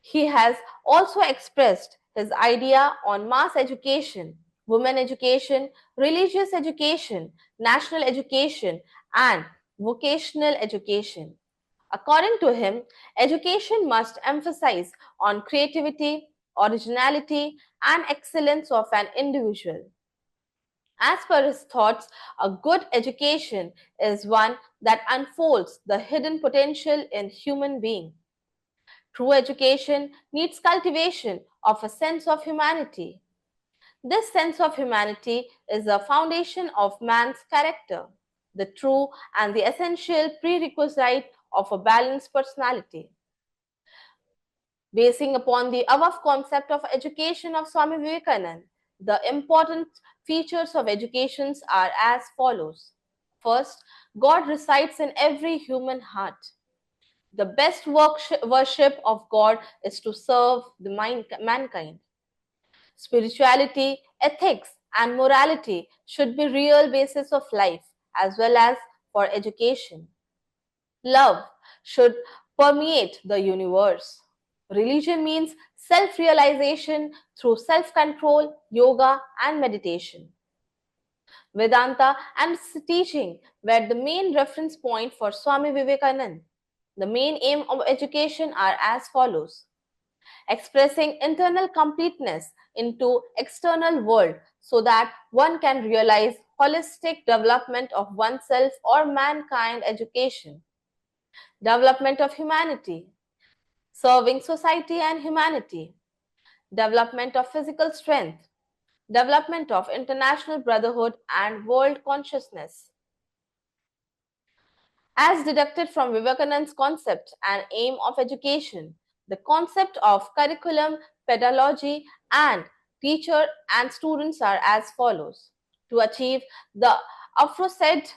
He has also expressed his idea on mass education, women education, religious education, national education, and vocational education. According to him, education must emphasize on creativity, originality, and excellence of an individual. As per his thoughts, a good education is one that unfolds the hidden potential in human being. True education needs cultivation of a sense of humanity. This sense of humanity is the foundation of man's character, the true and the essential prerequisite of a balanced personality. Basing upon the above concept of education of Swami Vivekananda, the important features of education are as follows. First, God resides in every human heart. The best worship of God is to serve the mankind. Spirituality, ethics, and morality should be real basis of life as well as for education. Love should permeate the universe. Religion means self-realization through self-control, yoga and meditation. Vedanta and its teaching were the main reference point for Swami Vivekananda. The main aim of education are as follows: expressing internal completeness into external world so that one can realize holistic development of oneself or mankind. Education, development of humanity, serving society and humanity, development of physical strength, development of international brotherhood and world consciousness. As deducted from Vivekananda's concept and aim of education, the concept of curriculum, pedagogy, and teacher and students are as follows. To achieve the aforesaid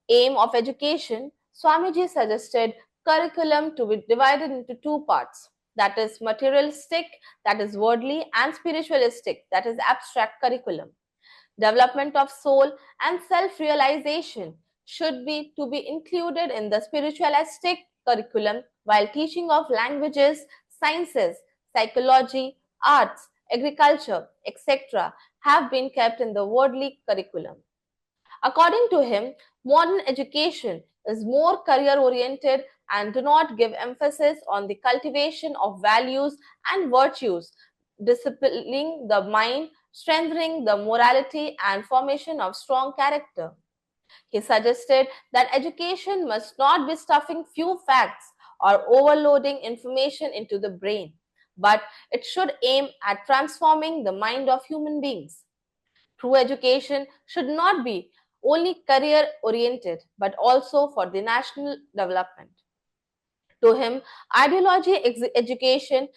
aim of education, Swamiji suggested curriculum to be divided into two parts, that is materialistic, that is worldly, and spiritualistic, that is abstract curriculum. Development of soul and self-realization should be to be included in the spiritualistic curriculum, while teaching of languages, sciences, psychology, arts, agriculture, etc. have been kept in the worldly curriculum. According to him, modern education is more career-oriented and do not give emphasis on the cultivation of values and virtues, disciplining the mind, strengthening the morality, and formation of strong character. He suggested that education must not be stuffing few facts or overloading information into the brain, but it should aim at transforming the mind of human beings. True education should not be only career oriented but also for the national development. To him, ideology education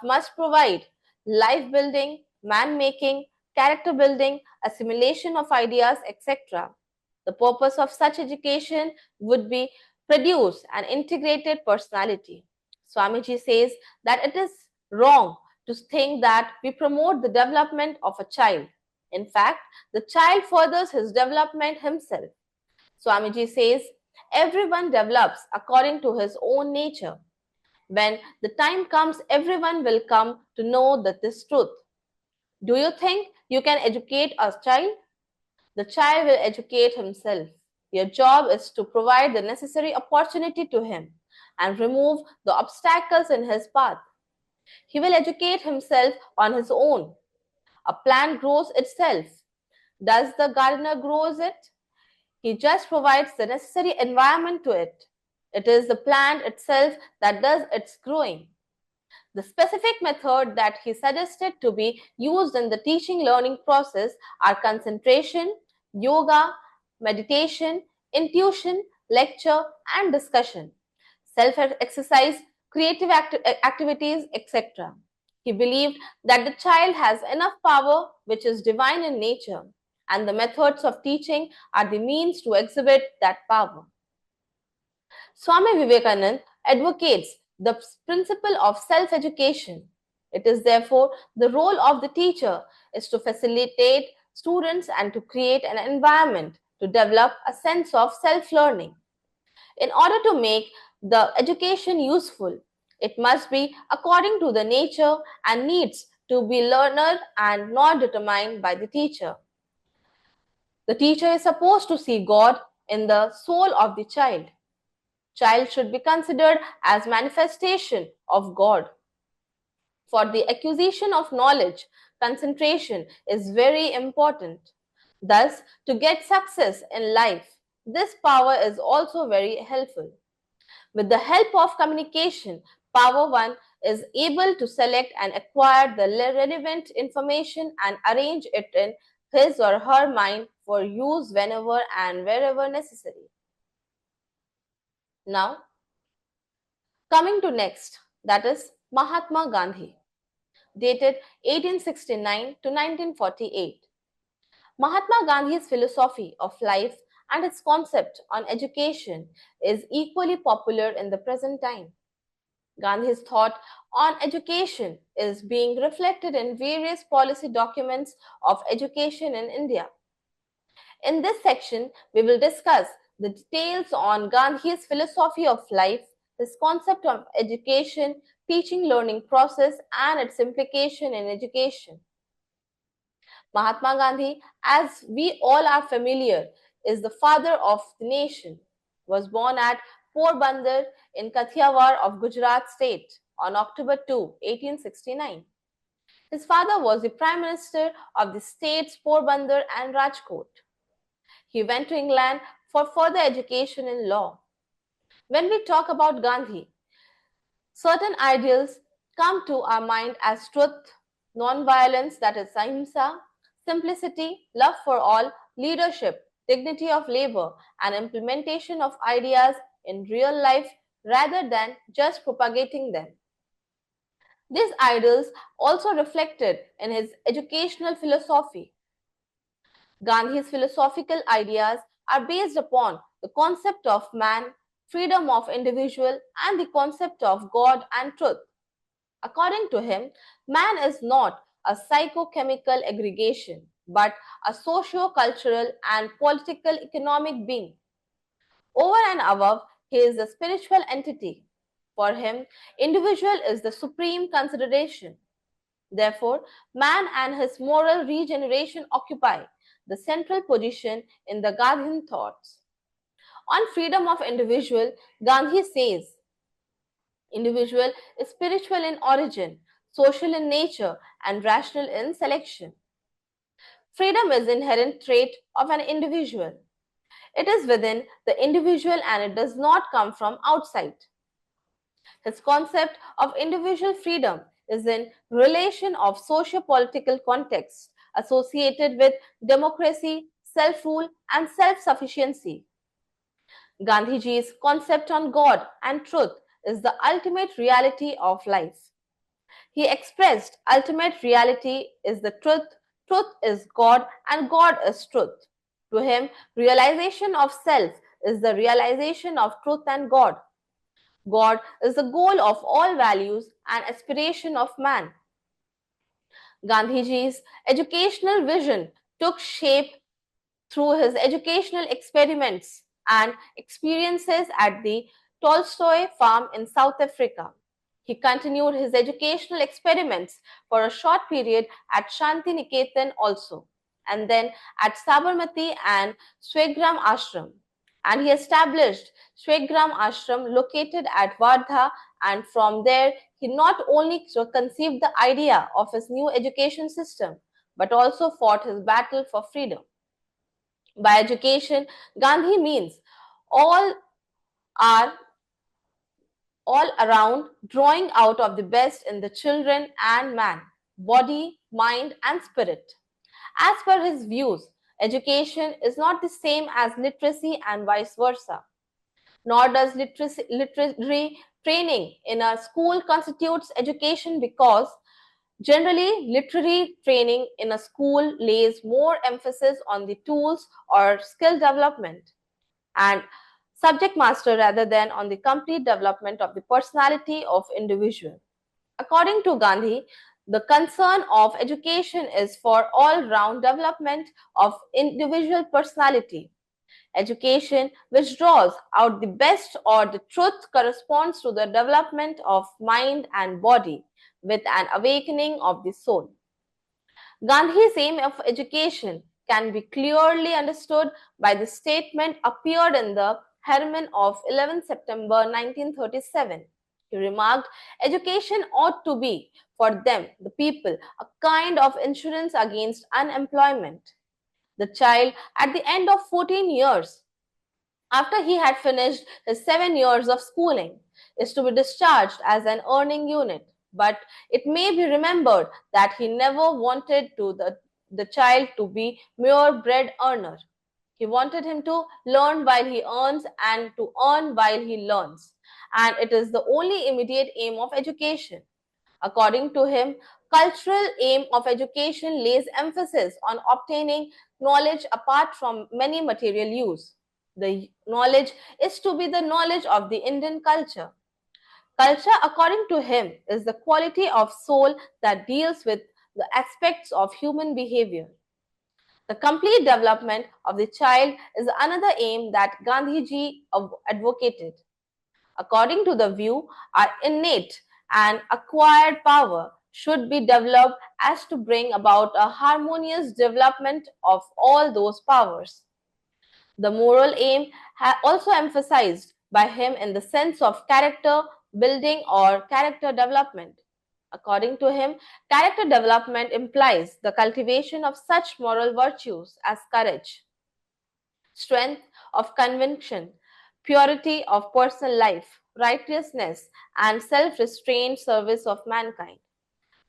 must provide life building, man making, character building, assimilation of ideas, etc. The purpose of such education would be produce an integrated personality. Swamiji says that it is wrong to think that we promote the development of a child. In fact, the child furthers his development himself. Swamiji says everyone develops according to his own nature. When the time comes, everyone will come to know that this truth. Do you think you can educate a child? The child will educate himself. Your job is to provide the necessary opportunity to him and remove the obstacles in his path. He will educate himself on his own. A plant grows itself. Does the gardener grows it? He just provides the necessary environment to it. It is the plant itself that does its growing. The specific method that he suggested to be used in the teaching learning process are concentration, yoga, meditation, intuition, lecture, and discussion, self-exercise, creative activities, etc. He believed that the child has enough power which is divine in nature, and the methods of teaching are the means to exhibit that power. Swami Vivekananda advocates the principle of self-education. It is therefore the role of the teacher is to facilitate students and to create an environment to develop a sense of self-learning. In order to make the education useful, it must be according to the nature and needs to be learner and not determined by the teacher. The teacher is supposed to see God in the soul of the child. Child should be considered as manifestation of God. For the acquisition of knowledge, concentration is very important. Thus, to get success in life, this power is also very helpful. With the help of communication, power one is able to select and acquire the relevant information and arrange it in his or her mind for use whenever and wherever necessary. Now, coming to next, that is Mahatma Gandhi, dated 1869 to 1948. Mahatma Gandhi's philosophy of life and its concept on education is equally popular in the present time. Gandhi's thought on education is being reflected in various policy documents of education in India. In this section, we will discuss the details on Gandhi's philosophy of life, his concept of education, teaching learning process, and its implication in education. Mahatma Gandhi, as we all are familiar, is the father of the nation. Was born at Porbandar in Kathiawar of Gujarat state on October 2, 1869. His father was the Prime Minister of the states Porbandar and Rajkot. He went to England for further education in law. When we talk about Gandhi, certain ideals come to our mind as truth, non-violence, that is ahimsa, simplicity, love for all, leadership, dignity of labor, and implementation of ideas in real life rather than just propagating them. These ideals also reflected in his educational philosophy. Gandhi's philosophical ideas are based upon the concept of man, freedom of individual, and the concept of God and truth. According to him, man is not a psychochemical aggregation, but a socio-cultural and political economic being. Over and above, he is a spiritual entity. For him, individual is the supreme consideration. Therefore, man and his moral regeneration occupy the central position in the Gandhian thoughts. On freedom of individual, Gandhi says, individual is spiritual in origin, social in nature, and rational in selection. Freedom is inherent trait of an individual. It is within the individual and it does not come from outside. His concept of individual freedom is in relation of socio-political context associated with democracy, self-rule, and self-sufficiency. Gandhiji's concept on God and truth is the ultimate reality of life. He expressed ultimate reality is the truth, truth is God, and God is truth. To him, realization of self is the realization of truth and God. God is the goal of all values and aspiration of man. Gandhiji's educational vision took shape through his educational experiments and experiences at the Tolstoy farm in South Africa. He continued his educational experiments for a short period at Shanti Niketan also, and then at Sabarmati and Swegram Ashram. And he established Swegram Ashram located at Wardha, and from there he not only conceived the idea of his new education system, but also fought his battle for freedom. By education, Gandhi means all are all around drawing out of the best in the children and man, body, mind, and spirit. As per his views, education is not the same as literacy and vice versa, nor does literary training in a school constitutes education because generally literary training in a school lays more emphasis on the tools or skill development and subject master rather than on the complete development of the personality of individual. According to Gandhi, the concern of education is for all-round development of individual personality. Education which draws out the best or the truth corresponds to the development of mind and body with an awakening of the soul. Gandhi's aim of education can be clearly understood by the statement appeared in the Herman of 11 September 1937. He remarked, education ought to be, for them, the people, a kind of insurance against unemployment. The child, at the end of 14 years, after he had finished his 7 years of schooling, is to be discharged as an earning unit. But it may be remembered that he never wanted the child to be mere bread earner. He wanted him to learn while he earns and to earn while he learns. And it is the only immediate aim of education. According to him, cultural aim of education lays emphasis on obtaining knowledge apart from many material use. The knowledge is to be the knowledge of the Indian culture. Culture, according to him, is the quality of soul that deals with the aspects of human behavior. The complete development of the child is another aim that Gandhiji advocated. According to the view, our innate and acquired power should be developed as to bring about a harmonious development of all those powers. The moral aim also emphasized by him in the sense of character building or character development. According to him, character development implies the cultivation of such moral virtues as courage, strength of conviction, purity of personal life, righteousness, and self restrained service of mankind.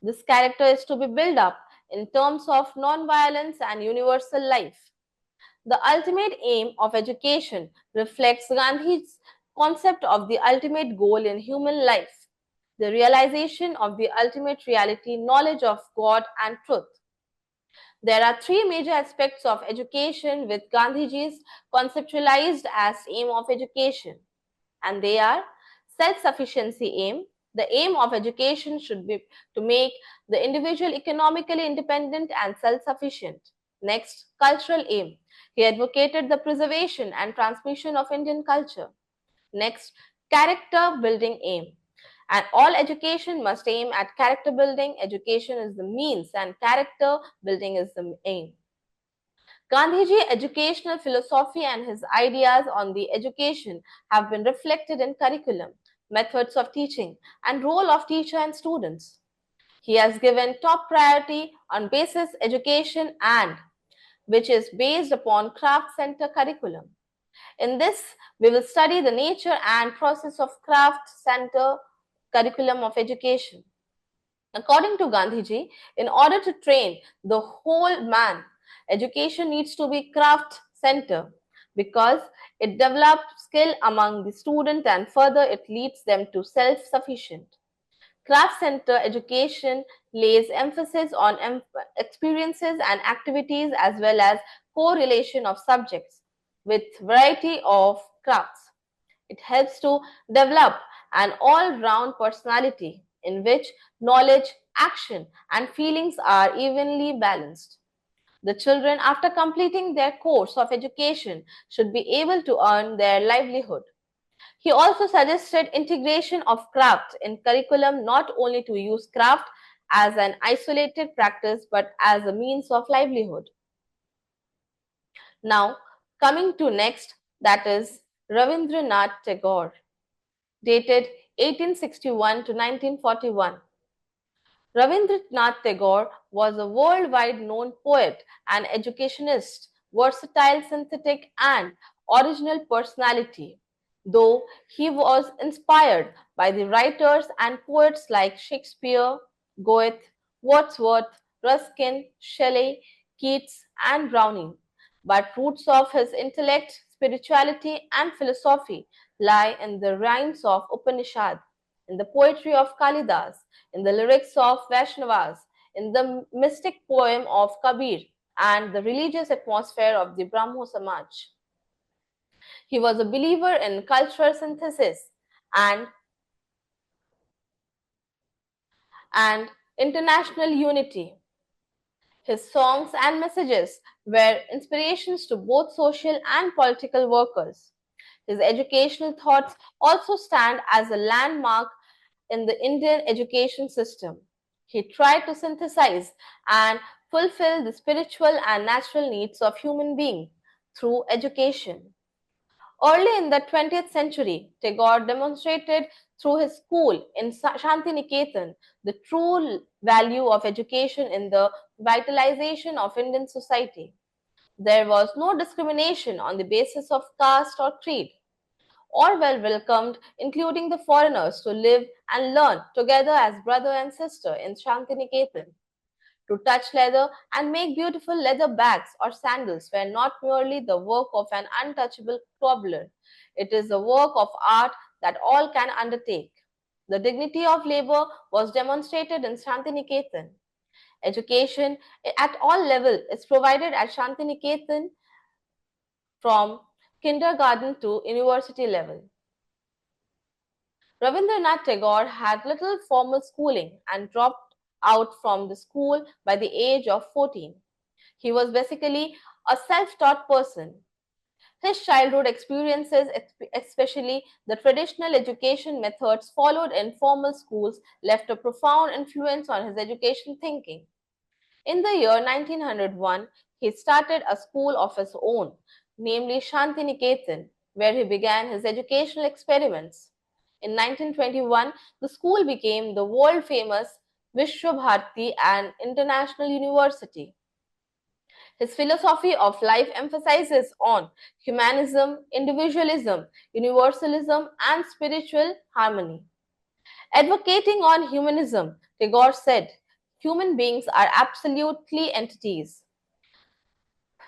This character is to be built up in terms of non-violence and universal life. The ultimate aim of education reflects Gandhi's concept of the ultimate goal in human life, the realization of the ultimate reality, knowledge of God and truth. There are three major aspects of education with Gandhiji's conceptualized as aim of education, and they are self-sufficiency aim. The aim of education should be to make the individual economically independent and self-sufficient. Next, cultural aim. He advocated the preservation and transmission of Indian culture. Next, character building aim. And all education must aim at character building. Education is the means and character building is the aim. Gandhiji educational philosophy and his ideas on the education have been reflected in curriculum, methods of teaching, and role of teacher and students. He has given top priority on basic education and which is based upon craft center curriculum. In this, we will study the nature and process of craft center curriculum of education. According to Gandhiji, in order to train the whole man, education needs to be craft center because it develops skill among the student and further it leads them to self-sufficient. Craft center education lays emphasis on experiences and activities as well as correlation of subjects with variety of crafts. It helps to develop an all-round personality in which knowledge, action, and feelings are evenly balanced. The children, after completing their course of education, should be able to earn their livelihood. He also suggested integration of craft in curriculum not only to use craft as an isolated practice but as a means of livelihood. Now, coming to next, that is Ravindranath Tagore, dated 1861 to 1941. Ravindranath Tagore was a worldwide known poet and educationist, versatile, synthetic, and original personality. Though he was inspired by the writers and poets like Shakespeare, Goethe, Wordsworth, Ruskin, Shelley, Keats, and Browning. But roots of his intellect, spirituality, and philosophy lie in the rhymes of Upanishad, in the poetry of Kalidas, in the lyrics of Vaishnavas, in the mystic poem of Kabir, and the religious atmosphere of the Brahmo Samaj. He was a believer in cultural synthesis and, and international unity. His songs and messages were inspirations to both social and political workers. His educational thoughts also stand as a landmark in the Indian education system. He tried to synthesize and fulfill the spiritual and natural needs of human beings through education. Early in the 20th century, Tagore demonstrated through his school in Shantiniketan the true value of education in the vitalization of Indian society. There was no discrimination on the basis of caste or creed. All were welcomed, including the foreigners, to live and learn together as brother and sister in Shantiniketan. To touch leather and make beautiful leather bags or sandals were not merely the work of an untouchable cobbler. It is a work of art that all can undertake. The dignity of labor was demonstrated in Shantiniketan. Education at all levels is provided at Shantiniketan from kindergarten to university level. Rabindranath Tagore had little formal schooling and dropped out from the school by the age of 14. He was basically a self-taught person. His childhood experiences, especially the traditional education methods followed in formal schools, left a profound influence on his education thinking. In the year 1901, he started a school of his own, namely Shantiniketan, where he began his educational experiments. In 1921, the school became the world famous Vishwabharati and International University. His philosophy of life emphasizes on humanism, individualism, universalism, and spiritual harmony. Advocating on humanism, Tagore said, human beings are absolutely entities.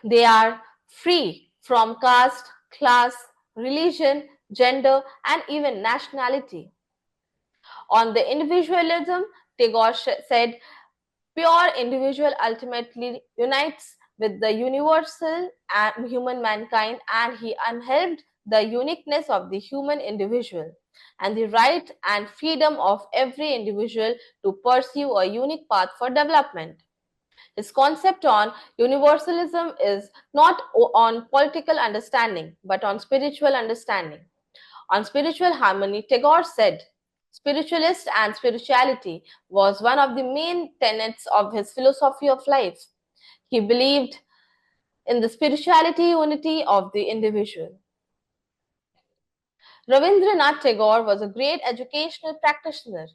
They are free from caste, class, religion, gender, and even nationality. On the individualism, Tagore said, pure individual ultimately unites with the universal and human mankind, and he upheld the uniqueness of the human individual and the right and freedom of every individual to pursue a unique path for development. His concept on universalism is not on political understanding but on spiritual understanding. On spiritual harmony, Tagore said, spiritualist and spirituality was one of the main tenets of his philosophy of life. He believed in the spirituality unity of the individual. Rabindranath Tagore was a great educational practitioner.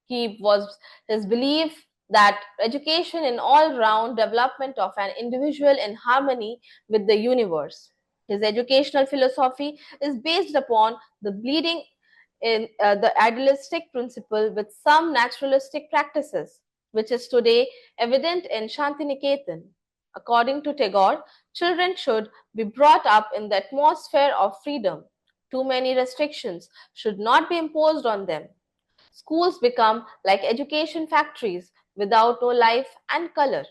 He was his belief that education in all-round development of an individual in harmony with the universe. His educational philosophy is based upon the bleeding in the idealistic principle with some naturalistic practices, which is today evident in Shantiniketan. According to Tagore, children should be brought up in the atmosphere of freedom. Too many restrictions should not be imposed on them. Schools become like education factories without no life and color.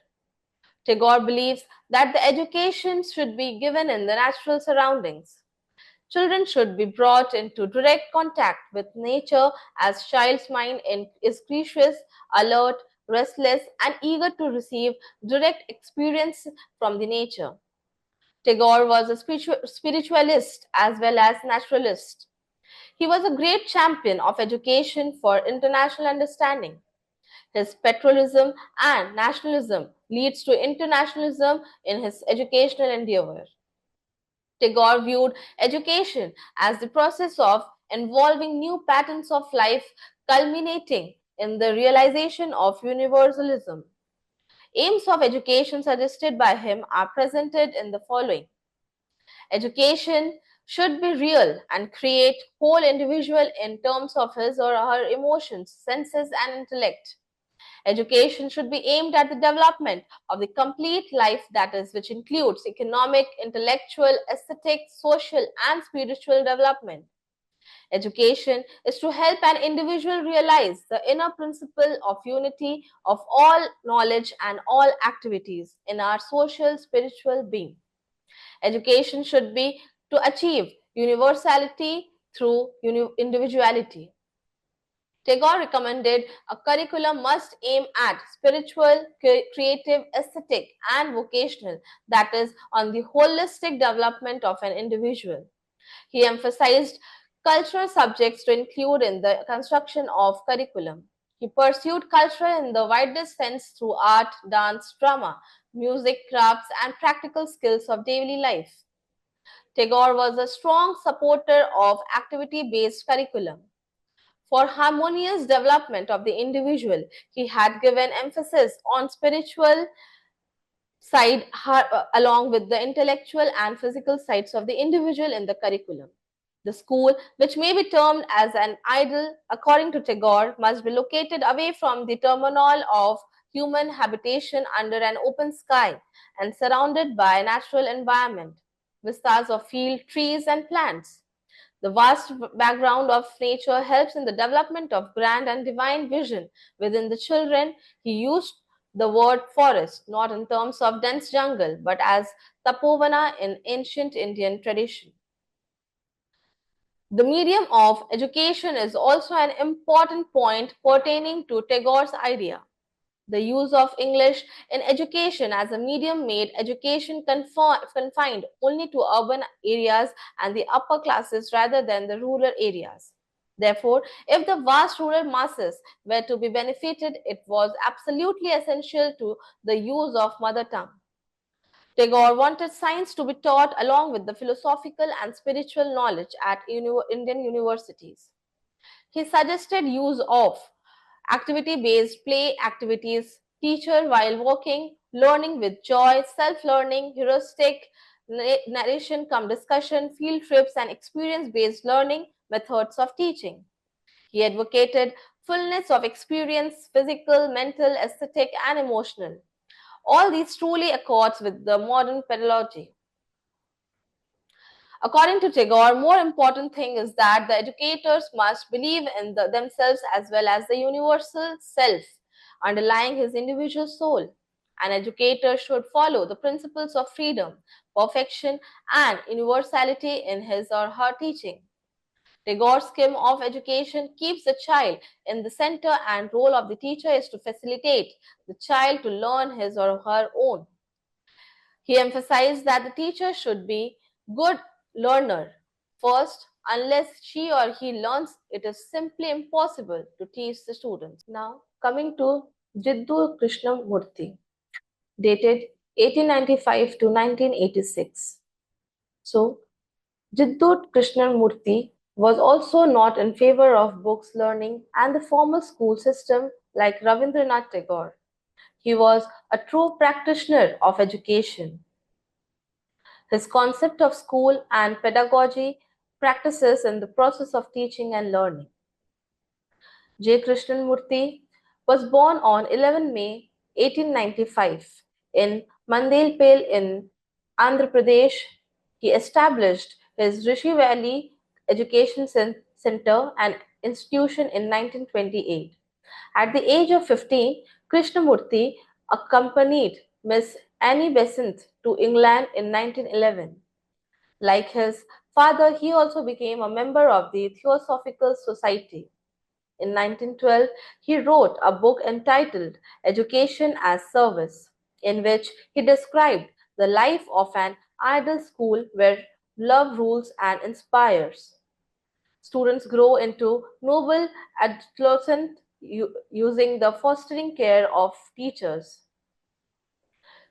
Tagore believes that the education should be given in the natural surroundings. Children should be brought into direct contact with nature as child's mind is curious, alert, restless, and eager to receive direct experience from the nature. Tagore was a spiritualist as well as naturalist. He was a great champion of education for international understanding. His patriotism and nationalism leads to internationalism in his educational endeavor. Tagore viewed education as the process of evolving new patterns of life, culminating in the realization of universalism. Aims of education suggested by him are presented in the following. Education should be real and create whole individual in terms of his or her emotions, senses, and intellect. Education should be aimed at the development of the complete life, that is, which includes economic, intellectual, aesthetic, social, and spiritual development. Education is to help an individual realize the inner principle of unity of all knowledge and all activities in our social spiritual being. Education should be to achieve universality through individuality. Tagore recommended a curriculum must aim at spiritual, creative, aesthetic, and vocational, that is, on the holistic development of an individual. He emphasized cultural subjects to include in the construction of curriculum. He pursued culture in the widest sense through art, dance, drama, music, crafts, and practical skills of daily life. Tagore was a strong supporter of activity-based curriculum. For harmonious development of the individual, he had given emphasis on spiritual side along with the intellectual and physical sides of the individual in the curriculum. The school, which may be termed as an ideal, according to Tagore, must be located away from the turmoil of human habitation under an open sky and surrounded by a natural environment, vistas of field, trees, and plants. The vast background of nature helps in the development of grand and divine vision within the children. He used the word forest not in terms of dense jungle but as tapovana in ancient Indian tradition. The medium of education is also an important point pertaining to Tagore's idea. The use of English in education as a medium made education confined only to urban areas and the upper classes rather than the rural areas. Therefore, if the vast rural masses were to be benefited, it was absolutely essential to the use of mother tongue. Tagore wanted science to be taught along with the philosophical and spiritual knowledge at Indian universities. He suggested use of activity-based play activities, teacher while walking, learning with joy, self-learning, heuristic, narration come discussion, field trips, and experience-based learning methods of teaching. He advocated fullness of experience, physical, mental, aesthetic, and emotional. All these truly accords with the modern pedagogy. According to Tagore, more important thing is that the educators must believe in themselves as well as the universal self underlying his individual soul. An educator should follow the principles of freedom, perfection, and universality in his or her teaching. Tagore's scheme of education keeps the child in the center, and role of the teacher is to facilitate the child to learn his or her own. He emphasized that the teacher should be good learner first. Unless she or he learns, it is simply impossible to teach the students. Now, coming to Jiddu Krishnamurti, dated 1895 to 1986. So, Jiddu Krishnamurti was also not in favor of books learning and the formal school system like Rabindranath Tagore. He was a true practitioner of education. His concept of school and pedagogy practices in the process of teaching and learning. J. Krishnamurti was born on 11 May 1895 in Mandelpel in Andhra Pradesh. He established his Rishi Valley Education Center and institution in 1928. At the age of 15, Krishnamurti accompanied Miss Annie Besant to England in 1911. Like his father, he also became a member of the Theosophical Society. In 1912, he wrote a book entitled Education as Service, in which he described the life of an ideal school where love rules and inspires. Students grow into noble adolescents using the fostering care of teachers.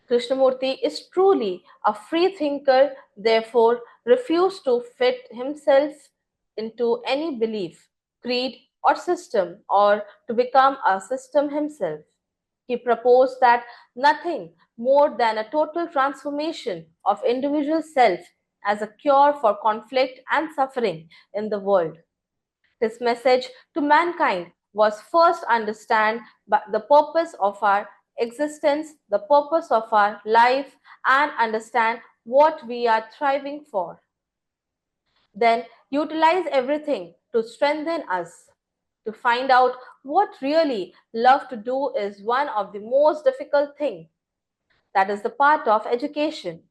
Krishnamurti is truly a free thinker, therefore refused to fit himself into any belief, creed, or system, or to become a system himself. He proposed that nothing more than a total transformation of individual self as a cure for conflict and suffering in the world. His message to mankind was first understand the purpose of our existence, the purpose of our life, and understand what we are thriving for. Then utilize everything to strengthen us. To find out what really love to do is one of the most difficult things. That is the part of education.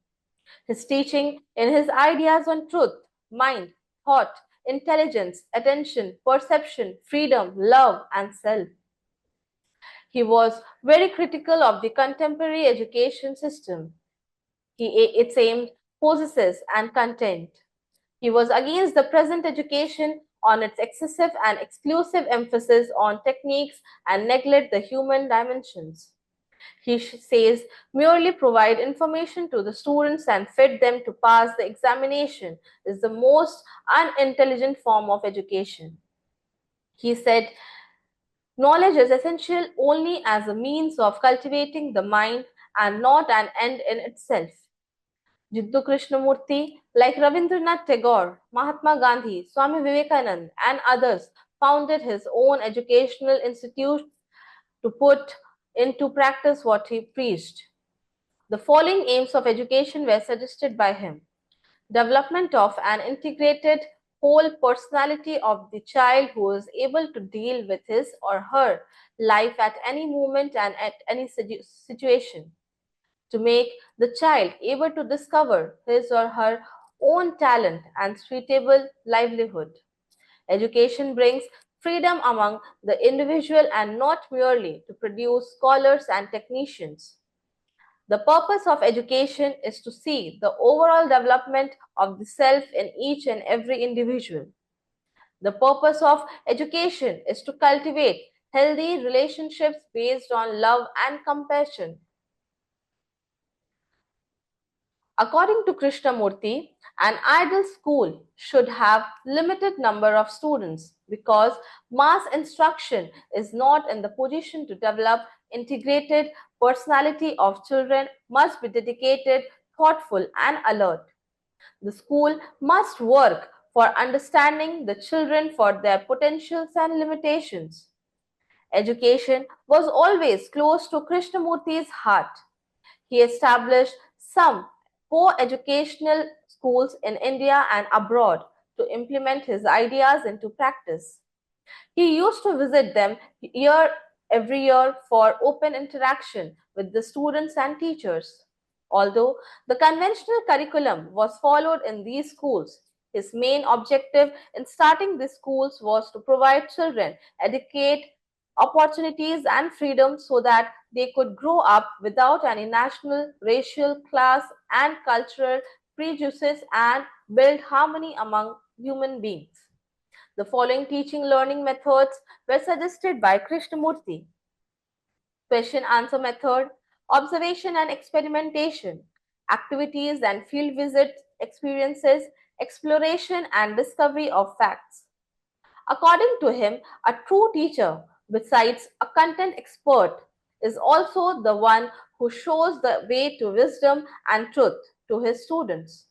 His teaching in his ideas on truth, mind, thought, intelligence, attention, perception, freedom, love, and self. He was very critical of the contemporary education system. Its aim, possesses, and content. He was against the present education on its excessive and exclusive emphasis on techniques and neglect the human dimensions. He says merely provide information to the students and fit them to pass the examination is the most unintelligent form of education. He said knowledge is essential only as a means of cultivating the mind and not an end in itself. Jiddu Krishnamurti, like Rabindranath Tagore, Mahatma Gandhi, Swami Vivekananda, and others, founded his own educational institute to put into practice what he preached. The following aims of education were suggested by him: development of an integrated whole personality of the child who is able to deal with his or her life at any moment and at any situation, to make the child able to discover his or her own talent and suitable livelihood. Education brings freedom among the individual and not merely to produce scholars and technicians. The purpose of education is to see the overall development of the self in each and every individual. The purpose of education is to cultivate healthy relationships based on love and compassion. According to Krishnamurti, an ideal school should have limited number of students because mass instruction is not in the position to develop integrated personality of children must be dedicated, thoughtful and alert. The school must work for understanding the children for their potentials and limitations. Education was always close to Krishnamurti's heart. He established some co-educational schools in India and abroad to implement his ideas into practice. He used to visit them every year for open interaction with the students and teachers. Although the conventional curriculum was followed in these schools, his main objective in starting these schools was to provide children adequate opportunities and freedom so that they could grow up without any national, racial, class, and cultural prejudices and build harmony among human beings. The following teaching learning methods were suggested by Krishnamurti: question answer method, observation and experimentation, activities and field visit experiences, exploration and discovery of facts. According to him, a true teacher, besides a content expert, is also the one who shows the way to wisdom and truth to his students.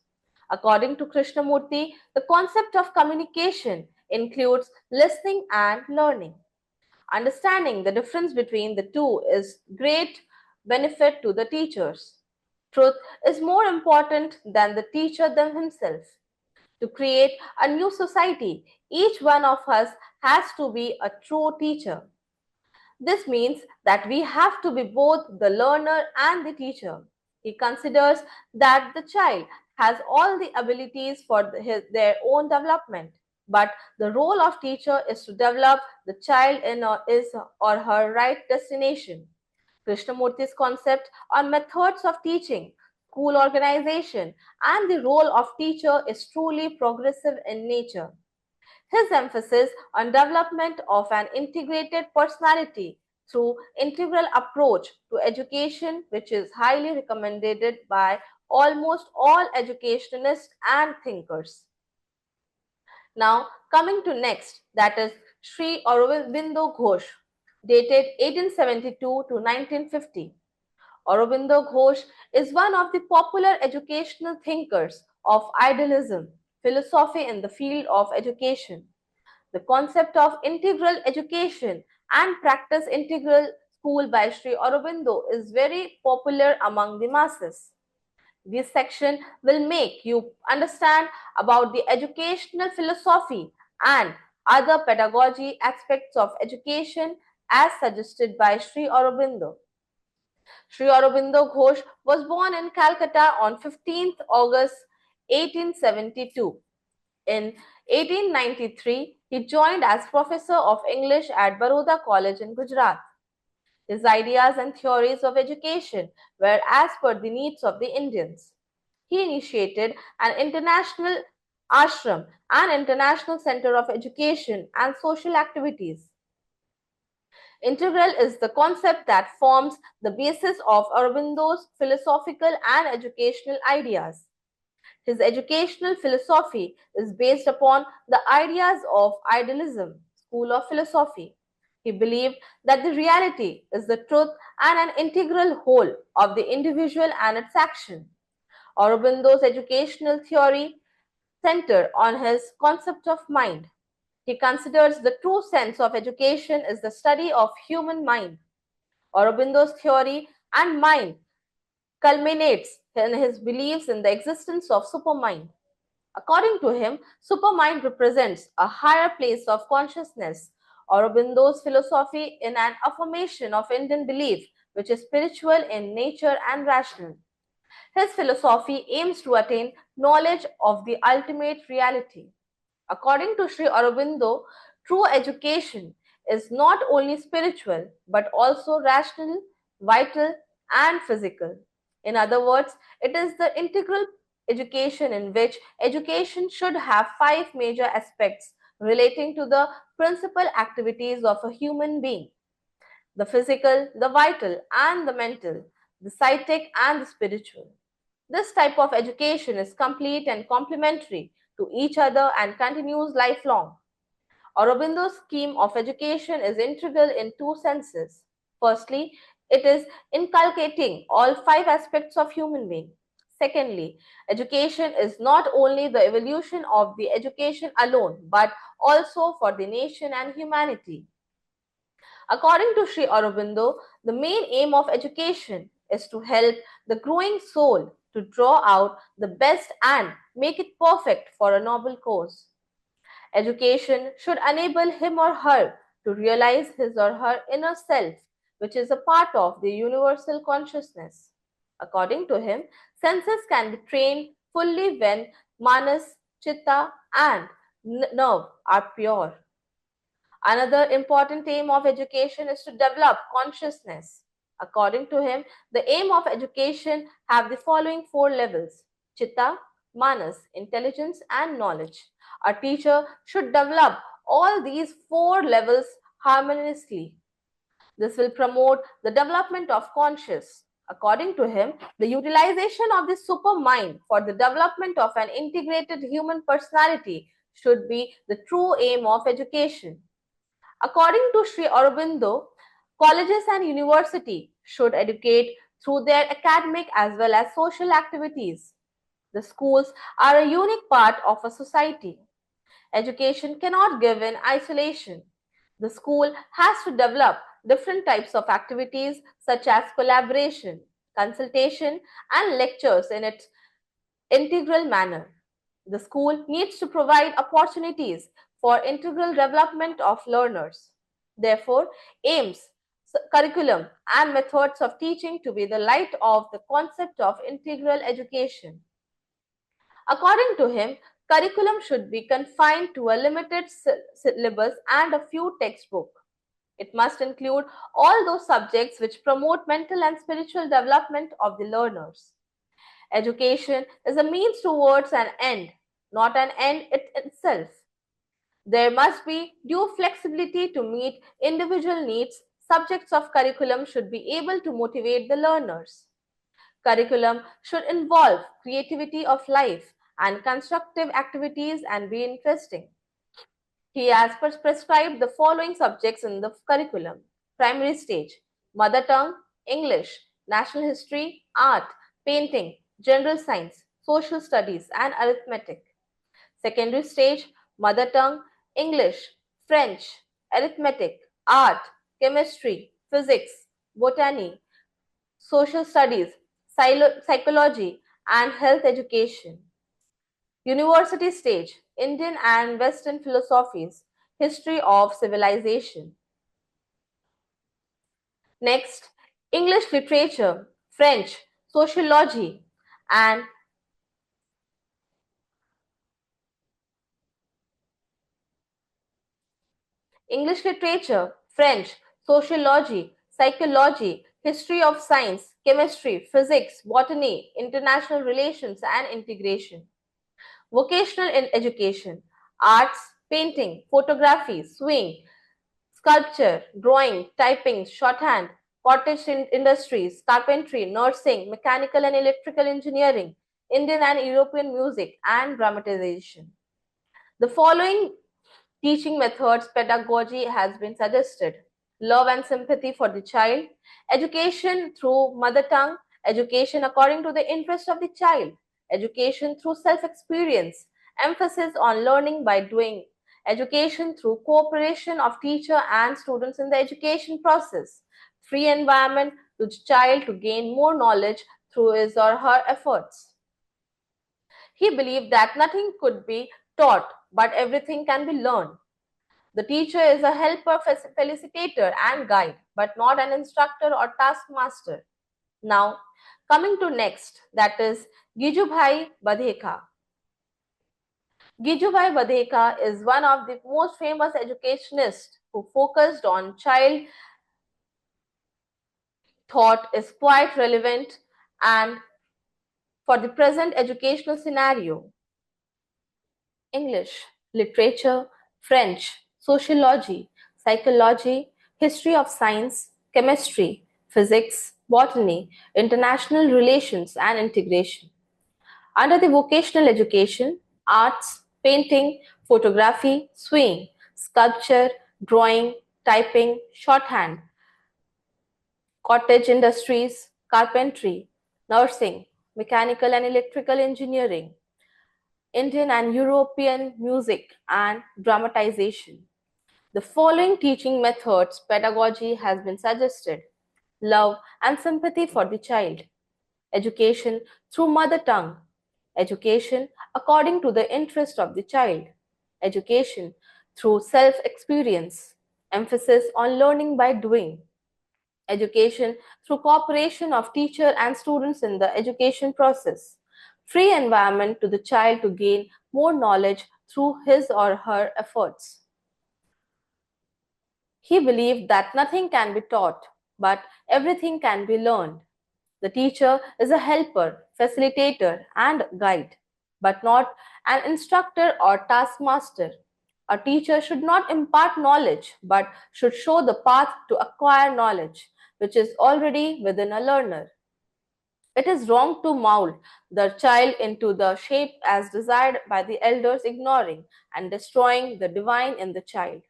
According to Krishnamurti, the concept of communication includes listening and learning. Understanding the difference between the two is great benefit to the teachers. Truth is more important than the teacher them himself. To create a new society, each one of us has to be a true teacher. This means that we have to be both the learner and the teacher. He considers that the child has all the abilities for their own development, but the role of teacher is to develop the child in his or her right destination. Krishnamurti's concept on methods of teaching, school organization, and the role of teacher is truly progressive in nature. His emphasis on development of an integrated personality through integral approach to education, which is highly recommended by almost all educationalists and thinkers. Now, coming to next, that is Sri Aurobindo Ghosh, dated 1872 to 1950. Aurobindo Ghosh is one of the popular educational thinkers of idealism, philosophy in the field of education. The concept of integral education and practice integral school by Sri Aurobindo is very popular among the masses. This section will make you understand about the educational philosophy and other pedagogy aspects of education as suggested by Sri Aurobindo. Sri Aurobindo Ghosh was born in Calcutta on 15th August 1872. In 1893, he joined as professor of English at Baroda College in Gujarat. His ideas and theories of education were as per the needs of the Indians. He initiated an international ashram and international center of education and social activities. Integral is the concept that forms the basis of Aurobindo's philosophical and educational ideas. His educational philosophy is based upon the ideas of idealism, school of philosophy. He believed that the reality is the truth and an integral whole of the individual and its action. Aurobindo's educational theory centered on his concept of mind. He considers the true sense of education is the study of human mind. Aurobindo's theory and mind culminates in his beliefs in the existence of supermind. According to him, supermind represents a higher place of consciousness. Aurobindo's philosophy in an affirmation of Indian belief, which is spiritual in nature and rational. His philosophy aims to attain knowledge of the ultimate reality. According to Sri Aurobindo, True education is not only spiritual but also rational, vital, and physical. In other words, it is the integral education in which education should have five major aspects relating to the principal activities of a human being: the physical, the vital, and the mental, the psychic, and the spiritual. This type of education is complete and complementary to each other and continues lifelong. Aurobindo's scheme of education is integral in two senses. Firstly, it is inculcating all five aspects of human being. Secondly, education is not only the evolution of the education alone, but also for the nation and humanity. According to Sri Aurobindo, the main aim of education is to help the growing soul to draw out the best and make it perfect for a noble cause. Education should enable him or her to realize his or her inner self, which is a part of the universal consciousness. According to him, senses can be trained fully when manas, chitta, and nerve are pure. Another important aim of education is to develop consciousness. According to him, the aim of education have the following four levels: chitta, manas, intelligence, and knowledge. A teacher should develop all these four levels harmoniously. This will promote the development of conscious. According to him, the utilization of the supermind for the development of an integrated human personality should be the true aim of education. According to Sri Aurobindo, colleges and university should educate through their academic as well as social activities. The schools are a unique part of a society. Education cannot give in isolation. The school has to develop different types of activities such as collaboration, consultation, and lectures in its integral manner. The school needs to provide opportunities for integral development of learners. Therefore, aims, curriculum, and methods of teaching to be the light of the concept of integral education. According to him, curriculum should be confined to a limited syllabus and a few textbooks. It must include all those subjects which promote mental and spiritual development of the learners. Education is a means towards an end, not an end itself. There must be due flexibility to meet individual needs. Subjects of curriculum should be able to motivate the learners. Curriculum should involve creativity of life and constructive activities and be interesting. He has prescribed the following subjects in the curriculum: primary stage, mother tongue, English, national history, art, painting, general science, social studies, and arithmetic. Secondary stage, mother tongue, English, French, arithmetic, art, chemistry, physics, botany, social studies, psychology, and health education. University stage, Indian and Western philosophies, history of civilization. Next, English literature, French, sociology, and English literature, French, sociology, psychology, history of science, chemistry, physics, botany, international relations, and integration. Vocational in education, arts, painting, photography, sewing, sculpture, drawing, typing, shorthand, cottage industries, carpentry, nursing, mechanical and electrical engineering, Indian and European music, and dramatization. The following teaching methods pedagogy has been suggested: love and sympathy for the child, education through mother tongue, education according to the interest of the child, education through self experience, emphasis on learning by doing, education through cooperation of teacher and students in the education process, free environment to the child to gain more knowledge through his or her efforts. He believed that nothing could be taught, but everything can be learned. The teacher is a helper, felicitator, and guide, but not an instructor or taskmaster. Now, coming to next, that is Gijubhai Badheka. Gijubhai Badheka is one of the most famous educationists who focused on child thought is quite relevant and for the present educational scenario. English, literature, French, sociology, psychology, history of science, chemistry, physics, botany, international relations and integration. Under the vocational education, arts, painting, photography, sewing, sculpture, drawing, typing, shorthand, cottage industries, carpentry, nursing, mechanical and electrical engineering, Indian and European music, and dramatization. The following teaching methods pedagogy has been suggested: love and sympathy for the child, education through mother tongue, education according to the interest of the child, education through self experience, emphasis on learning by doing, education through cooperation of teacher and students in the education process, free environment to the child to gain more knowledge through his or her efforts. He believed that nothing can be taught, but everything can be learned. The teacher is a helper, facilitator, and guide, but not an instructor or taskmaster. A teacher should not impart knowledge, but should show the path to acquire knowledge, which is already within a learner. It is wrong to mold the child into the shape as desired by the elders, ignoring and destroying the divine in the child.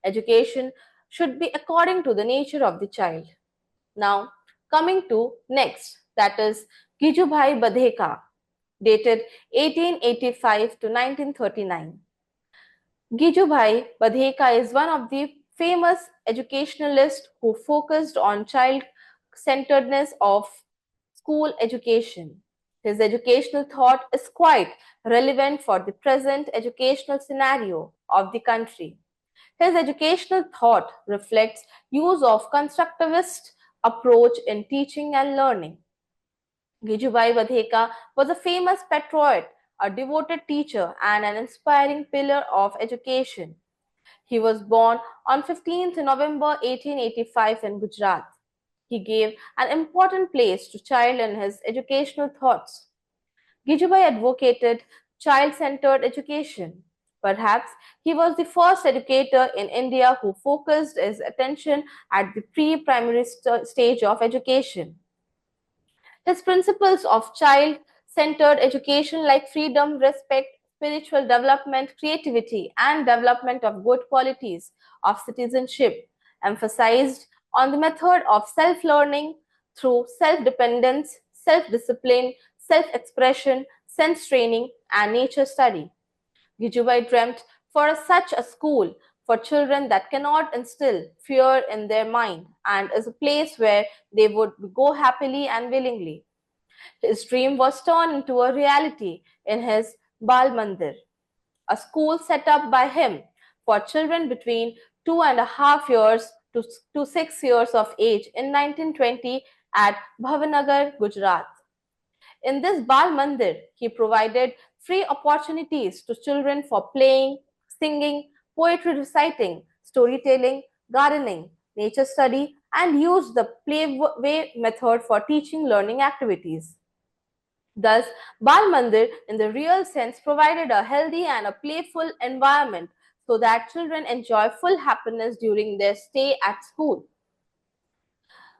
Education should be according to the nature of the child. Now, coming to next, that is Gijubhai Badheka, dated 1885 to 1939. Gijubhai Badheka is one of the famous educationalists who focused on child-centeredness of school education. His educational thought is quite relevant for the present educational scenario of the country. His educational thought reflects use of constructivist approach in teaching and learning. Gijubai Badheka was a famous patriot, a devoted teacher, and an inspiring pillar of education. He was born on 15th November 1885 in Gujarat. He gave an important place to child in his educational thoughts. Gijubai advocated child-centered education. Perhaps he was the first educator in India who focused his attention at the pre-primary stage of education. His principles of child-centered education like freedom, respect, spiritual development, creativity, and development of good qualities of citizenship emphasized on the method of self-learning through self-dependence, self-discipline, self-expression, sense training, and nature study. Gijubai dreamt for such a school for children that cannot instill fear in their mind and is a place where they would go happily and willingly. His dream was turned into a reality in his Bal Mandir, a school set up by him for children between 2.5 years to 6 years of age in 1920 at Bhavanagar, Gujarat. In this Bal Mandir, he provided free opportunities to children for playing, singing, poetry reciting, storytelling, gardening, nature study, and used the playway method for teaching learning activities. Thus, Bal Mandir, in the real sense, provided a healthy and a playful environment so that children enjoy full happiness during their stay at school.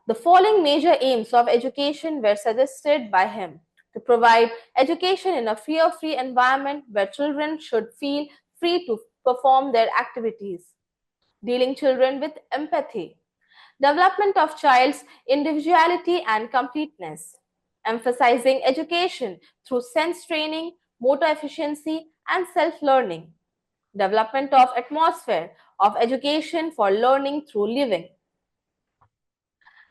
The following major aims of education were suggested by him: to provide education in a fear-free environment where children should feel free to perform their activities, dealing children with empathy, development of child's individuality and completeness, emphasizing education through sense training, motor efficiency, and self-learning, development of atmosphere of education for learning through living.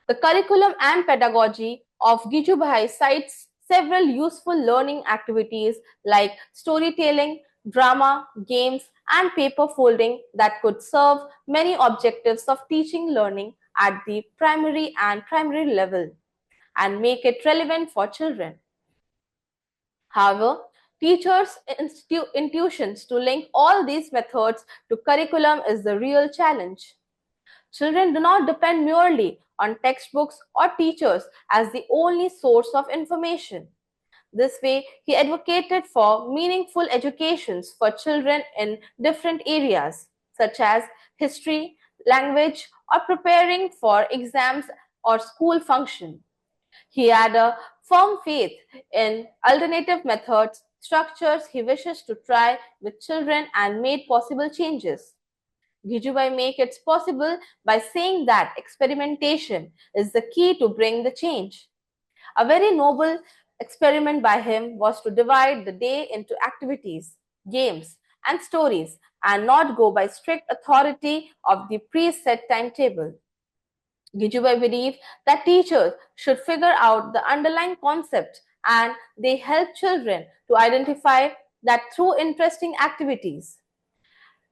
The curriculum and pedagogy of Gijubhai cites several useful learning activities like storytelling, drama, games, and paper folding that could serve many objectives of teaching learning at the primary and primary level and make it relevant for children. However, Teachers' intuitions to link all these methods to curriculum is the real challenge. Children do not depend merely on textbooks or teachers as the only source of information. This way, he advocated for meaningful educations for children in different areas, such as history, language, or preparing for exams or school function. He had a firm faith in alternative methods, structures he wishes to try with children and made possible changes. Gijubai make it possible by saying that experimentation is the key to bring the change. A very noble experiment by him was to divide the day into activities, games, and stories and not go by strict authority of the preset timetable. Gijubai believed that teachers should figure out the underlying concept and they help children to identify that through interesting activities.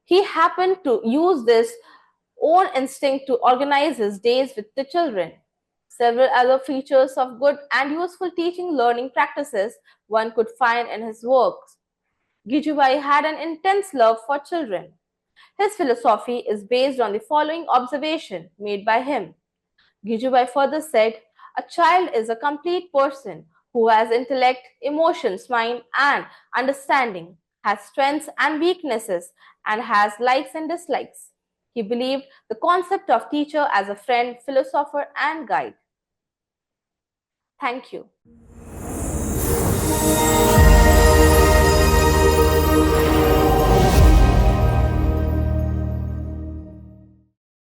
He happened to use this own instinct to organize his days with the children. Several other features of good and useful teaching learning practices one could find in his works. Gijubai had an intense love for children. His philosophy is based on the following observation made by him. Gijubai further said, "A child is a complete person who has intellect, emotions, mind, and understanding, has strengths and weaknesses, and has likes and dislikes." He believed the concept of teacher as a friend, philosopher, and guide. Thank you.